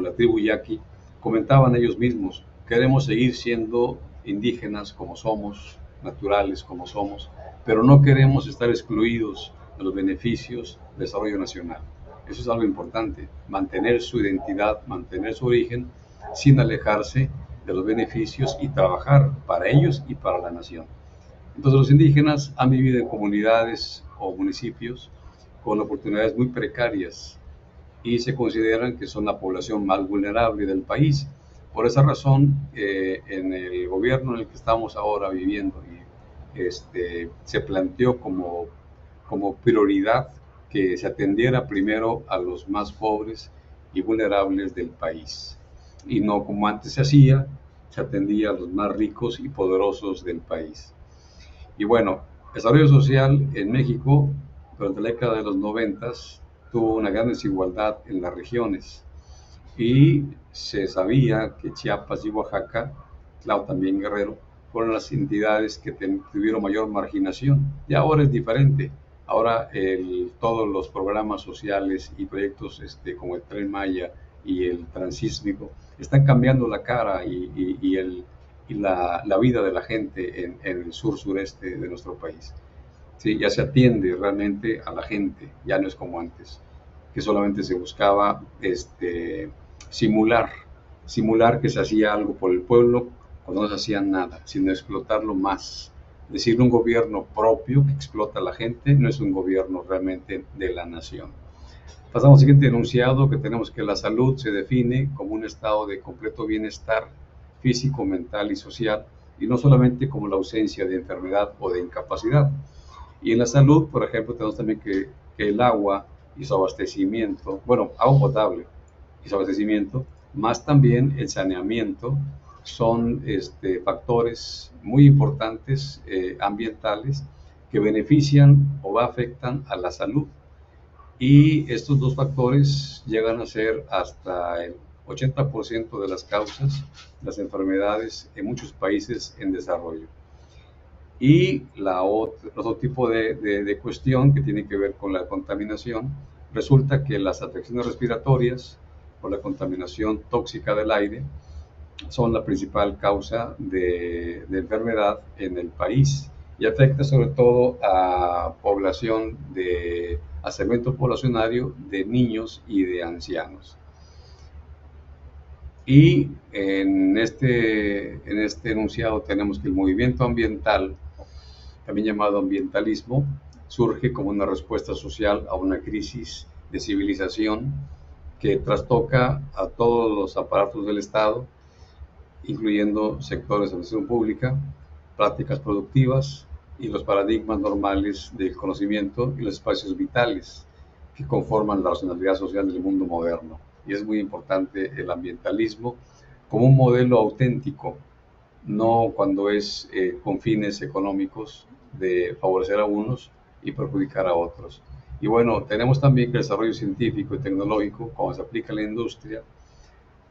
la tribu yaqui, comentaban ellos mismos, queremos seguir siendo indígenas como somos, naturales como somos, pero no queremos estar excluidos de los beneficios del desarrollo nacional. Eso es algo importante, mantener su identidad, mantener su origen, sin alejarse de los beneficios y trabajar para ellos y para la nación. Entonces los indígenas han vivido en comunidades o municipios con oportunidades muy precarias y se consideran que son la población más vulnerable del país. Por esa razón, en el gobierno en el que estamos ahora viviendo, se planteó como prioridad que se atendiera primero a los más pobres y vulnerables del país. Y no como antes se hacía, se atendía a los más ricos y poderosos del país. Y bueno, el desarrollo social en México durante la década de los 90 tuvo una gran desigualdad en las regiones y se sabía que Chiapas y Oaxaca, claro, también Guerrero, fueron las entidades que tuvieron mayor marginación. Y ahora es diferente. Ahora todos los programas sociales y proyectos como el Tren Maya y el Transísmico están cambiando la cara y la vida de la gente en el sur-sureste de nuestro país. Sí, ya se atiende realmente a la gente, ya no es como antes, que solamente se buscaba simular que se hacía algo por el pueblo cuando no se hacía nada, sino explotarlo más. Es decir, un gobierno propio que explota a la gente no es un gobierno realmente de la nación. Pasamos al siguiente enunciado, que tenemos que la salud se define como un estado de completo bienestar físico, mental y social, y no solamente como la ausencia de enfermedad o de incapacidad. Y en la salud, por ejemplo, tenemos también que el agua y su abastecimiento, bueno, agua potable y su abastecimiento, más también el saneamiento, son factores muy importantes ambientales que benefician o afectan a la salud. Y estos dos factores llegan a ser hasta el 80% de las causas de las enfermedades en muchos países en desarrollo. Y otro tipo de cuestión que tiene que ver con la contaminación, resulta que las afecciones respiratorias o la contaminación tóxica del aire son la principal causa de enfermedad en el país y afecta sobre todo a población a segmento poblacionario de niños y de ancianos. Y en este enunciado tenemos que el movimiento ambiental, también llamado ambientalismo, surge como una respuesta social a una crisis de civilización que trastoca a todos los aparatos del Estado, incluyendo sectores de administración pública, prácticas productivas y los paradigmas normales del conocimiento y los espacios vitales que conforman la racionalidad social del mundo moderno. Y es muy importante el ambientalismo como un modelo auténtico, no cuando es con fines económicos de favorecer a unos y perjudicar a otros. Y bueno, tenemos también que el desarrollo científico y tecnológico, cuando se aplica en la industria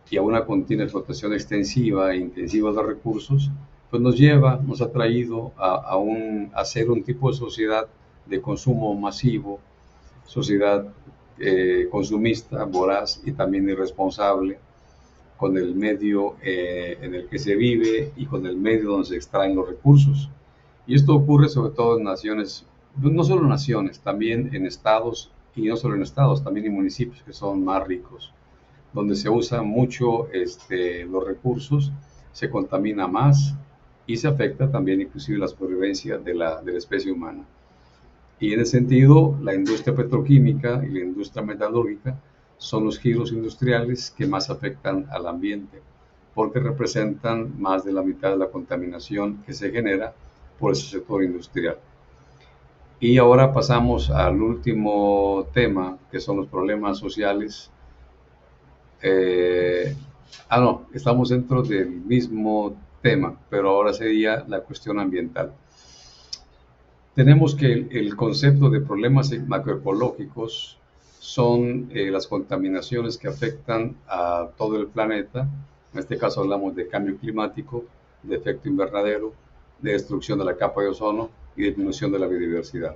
y a una continua explotación extensiva e intensiva de recursos, pues nos ha traído a ser un tipo de sociedad de consumo masivo, sociedad consumista, voraz y también irresponsable con el medio en el que se vive y con el medio donde se extraen los recursos. Y esto ocurre sobre todo en naciones, no solo en naciones, también en estados, y no solo en estados, también en municipios que son más ricos, donde se usan mucho los recursos, se contamina más y se afecta también inclusive la supervivencia de la especie humana. Y en ese sentido, la industria petroquímica y la industria metalúrgica son los giros industriales que más afectan al ambiente, porque representan más de la mitad de la contaminación que se genera por ese sector industrial. Y ahora pasamos al último tema, que son los problemas sociales. No, estamos dentro del mismo tema, pero ahora sería la cuestión ambiental. Tenemos que el concepto de problemas macroecológicos son las contaminaciones que afectan a todo el planeta. En este caso hablamos de cambio climático, de efecto invernadero, de destrucción de la capa de ozono y disminución de la biodiversidad.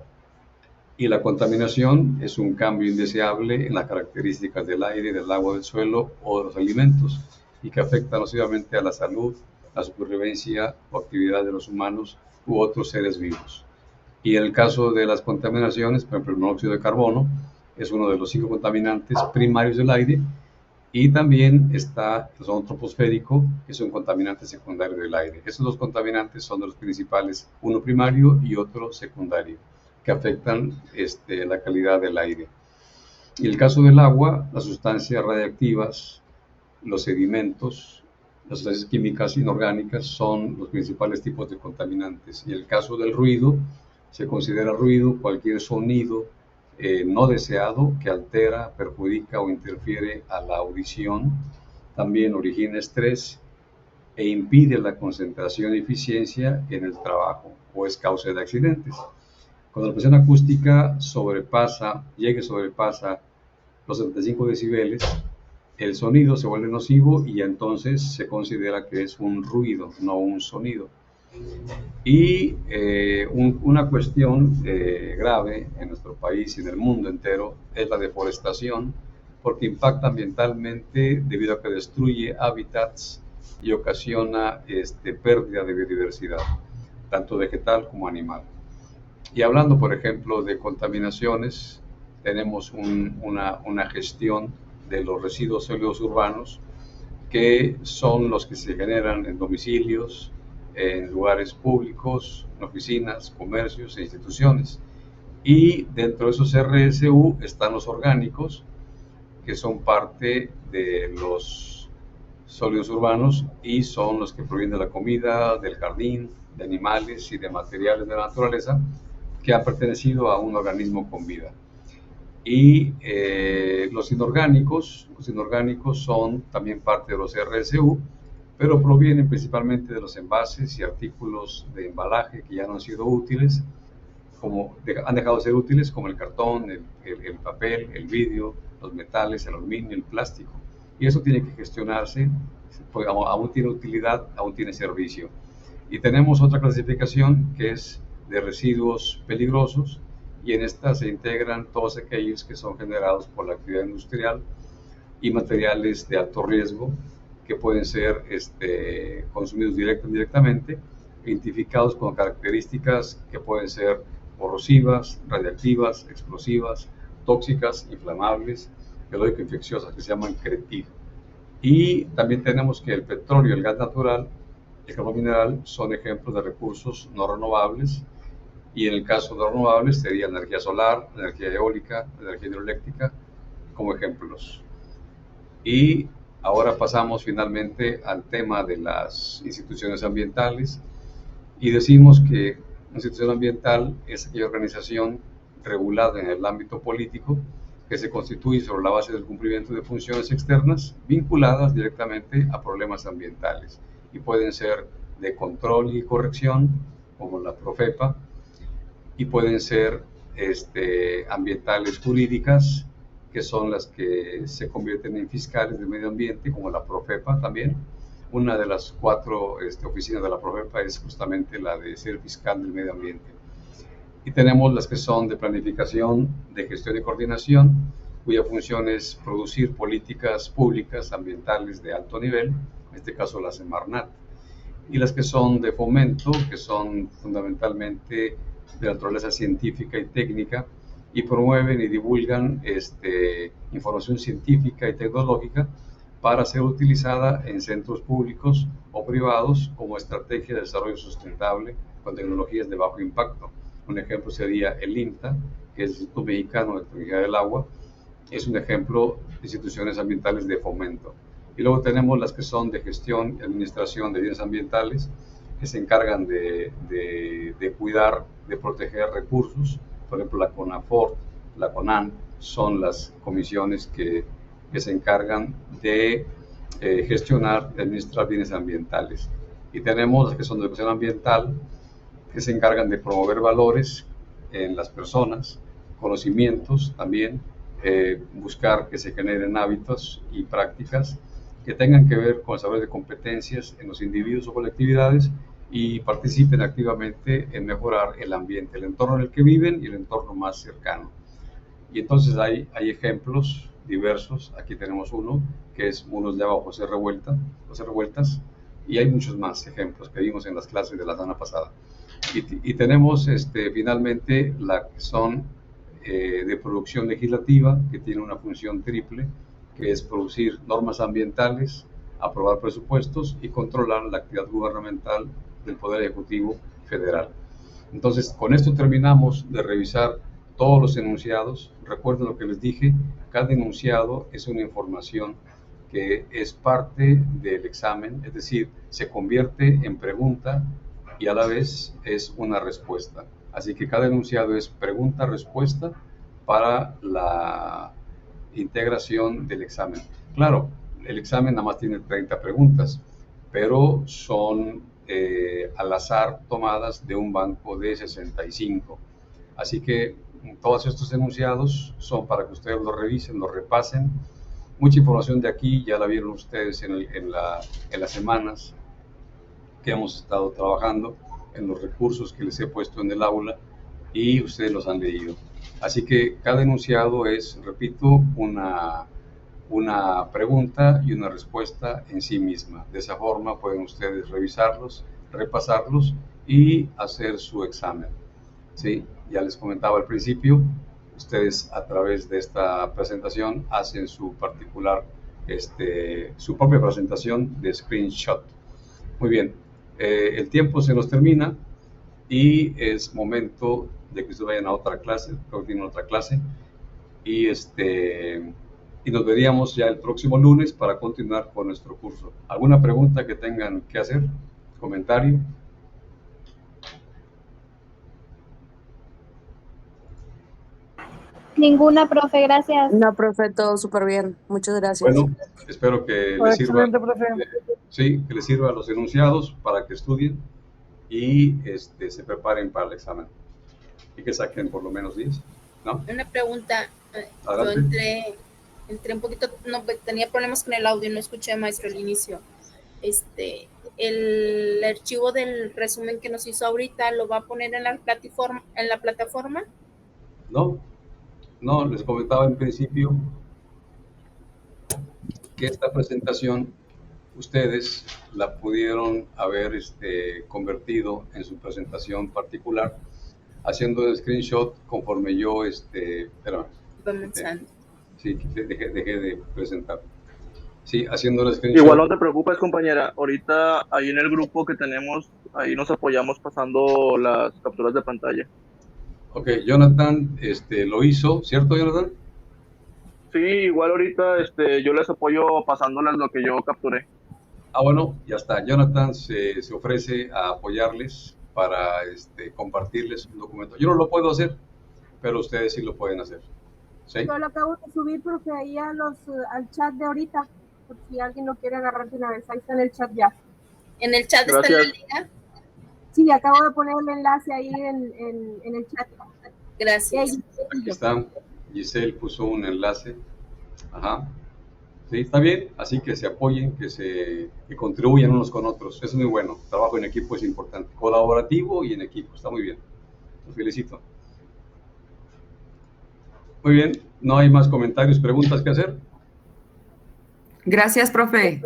Y la contaminación es un cambio indeseable en las características del aire, del agua, del suelo o de los alimentos y que afecta nocivamente a la salud, la supervivencia o actividad de los humanos u otros seres vivos. Y en el caso de las contaminaciones, por ejemplo, el monóxido de carbono es uno de los 5 contaminantes primarios del aire y también está el ozono troposférico, que es un contaminante secundario del aire. Esos dos contaminantes son de los principales, uno primario y otro secundario, que afectan la calidad del aire. Y en el caso del agua, las sustancias radiactivas, los sedimentos, las sustancias químicas inorgánicas son los principales tipos de contaminantes. Y en el caso del ruido, se considera ruido cualquier sonido no deseado que altera, perjudica o interfiere a la audición, también origina estrés e impide la concentración y eficiencia en el trabajo o es causa de accidentes. Cuando la presión acústica sobrepasa los 75 decibeles, el sonido se vuelve nocivo y entonces se considera que es un ruido, no un sonido. Y una cuestión grave en nuestro país y en el mundo entero es la deforestación, porque impacta ambientalmente debido a que destruye hábitats y ocasiona pérdida de biodiversidad, tanto vegetal como animal. Y hablando, por ejemplo, de contaminaciones, tenemos una gestión de los residuos sólidos urbanos, que son los que se generan en domicilios, en lugares públicos, en oficinas, comercios e instituciones. Y dentro de esos RSU están los orgánicos, que son parte de los sólidos urbanos y son los que provienen de la comida, del jardín, de animales y de materiales de la naturaleza que han pertenecido a un organismo con vida. Y los inorgánicos son también parte de los RSU, pero provienen principalmente de los envases y artículos de embalaje que ya no han sido útiles, han dejado de ser útiles, como el cartón, el papel, el vidrio, los metales, el aluminio, el plástico. Y eso tiene que gestionarse, porque aún tiene utilidad, aún tiene servicio. Y tenemos otra clasificación que es de residuos peligrosos, y en esta se integran todos aquellos que son generados por la actividad industrial y materiales de alto riesgo que pueden ser consumidos directo o indirectamente, identificados con características que pueden ser corrosivas, radiactivas, explosivas, tóxicas, inflamables, biológico-infecciosas, que se llaman CRETIF. Y también tenemos que el petróleo, el gas natural, el carbón mineral son ejemplos de recursos no renovables y en el caso de renovables sería energía solar, energía eólica, energía hidroeléctrica, como ejemplos. Y ahora pasamos finalmente al tema de las instituciones ambientales y decimos que una institución ambiental es aquella organización regulada en el ámbito político que se constituye sobre la base del cumplimiento de funciones externas vinculadas directamente a problemas ambientales y pueden ser de control y corrección, como la Profepa, y pueden ser ambientales jurídicas, que son las que se convierten en fiscales del medio ambiente, como la Profepa también. Una de las 4 oficinas de la Profepa es justamente la de ser fiscal del medio ambiente. Y tenemos las que son de planificación, de gestión y coordinación, cuya función es producir políticas públicas ambientales de alto nivel, en este caso la Semarnat. Y las que son de fomento, que son fundamentalmente de naturaleza científica y técnica, y promueven y divulgan información científica y tecnológica para ser utilizada en centros públicos o privados como estrategia de desarrollo sustentable con tecnologías de bajo impacto. Un ejemplo sería el INTA, que es el Instituto Mexicano de Tecnología del Agua, es un ejemplo de instituciones ambientales de fomento. Y luego tenemos las que son de gestión y administración de bienes ambientales, que se encargan de cuidar, de proteger recursos. Por ejemplo, la CONAFOR, la CONAN, son las comisiones que se encargan de gestionar y administrar bienes ambientales. Y tenemos las que son de educación ambiental, que se encargan de promover valores en las personas, conocimientos también, buscar que se generen hábitos y prácticas que tengan que ver con el desarrollo de competencias en los individuos o colectividades y participen activamente en mejorar el ambiente, el entorno en el que viven y el entorno más cercano. Y entonces hay ejemplos diversos. Aquí tenemos uno que es Muros de Agua José Revueltas, y hay muchos más ejemplos que vimos en las clases de la semana pasada. Y tenemos finalmente la que son de producción legislativa, que tiene una función triple, que es producir normas ambientales, aprobar presupuestos y controlar la actividad gubernamental del Poder Ejecutivo Federal. Entonces, con esto terminamos de revisar todos los enunciados. Recuerden lo que les dije, cada enunciado es una información que es parte del examen, es decir, se convierte en pregunta y a la vez es una respuesta. Así que cada enunciado es pregunta-respuesta para la integración del examen. Claro, el examen nada más tiene 30 preguntas, pero son al azar tomadas de un banco de 65. Así que todos estos enunciados son para que ustedes los revisen, los repasen. Mucha información de aquí ya la vieron ustedes en las semanas que hemos estado trabajando, en los recursos que les he puesto en el aula y ustedes los han leído. Así que cada enunciado es, repito, una pregunta y una respuesta en sí misma. De esa forma pueden ustedes revisarlos, repasarlos y hacer su examen. ¿Sí? Ya les comentaba al principio, ustedes a través de esta presentación hacen su particular, su propia presentación de screenshot. Muy bien, el tiempo se nos termina y es momento de que ustedes vayan a otra clase, creo que tienen otra clase, y nos veríamos ya el próximo lunes para continuar con nuestro curso. ¿Alguna pregunta que tengan que hacer? ¿Comentario? Ninguna, profe, gracias. No, profe, todo súper bien. Muchas gracias. Bueno, espero que les sirva. Sí, que les sirva los enunciados para que estudien y se preparen para el examen y que saquen por lo menos 10, ¿no? Una pregunta. Yo entré un poquito, no, tenía problemas con el audio, no escuché, maestro, el inicio. El archivo del resumen que nos hizo ahorita, ¿lo va a poner en la plataforma? No, les comentaba en principio que esta presentación ustedes la pudieron haber convertido en su presentación particular haciendo el screenshot conforme yo sí, dejé de presentar. Sí, haciendo el screenshot. Igual no te preocupes, compañera. Ahorita ahí en el grupo que tenemos Ahí nos apoyamos pasando las capturas de pantalla. Ok, Jonathan lo hizo, ¿cierto, Jonathan? Sí, igual ahorita yo les apoyo pasándoles lo que yo capturé. Ah, bueno, ya está. Jonathan se ofrece a apoyarles para compartirles un documento. Yo no lo puedo hacer, pero ustedes sí lo pueden hacer. ¿Sí? Yo lo acabo de subir, profe, ahí al chat de ahorita, por si alguien lo quiere agarrar de una vez. Ahí está en el chat ya. ¿En el chat Gracias. está la liga? Sí, acabo de poner el enlace ahí en el chat. Gracias. Aquí está. Giselle puso un enlace. Ajá. Sí, está bien. Así que se apoyen, que contribuyan unos con otros. Eso es muy bueno. Trabajo en equipo es importante. Colaborativo y en equipo. Está muy bien. Los felicito. Muy bien. ¿No hay más comentarios, preguntas que hacer? Gracias, profe.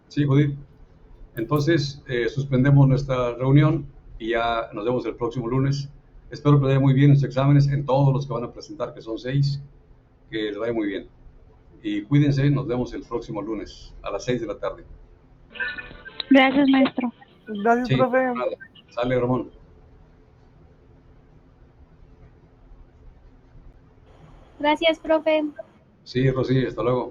Sí, Judith. Entonces, suspendemos nuestra reunión y ya nos vemos el próximo lunes. Espero que les vaya muy bien en sus exámenes, en todos los que van a presentar, que son 6, que les vaya muy bien. Y cuídense, nos vemos el próximo lunes a las 6 de la tarde. Gracias, maestro. Gracias, Sí, profe. nada. Sale, Ramón. Gracias, profe. Sí, Rosy, hasta luego.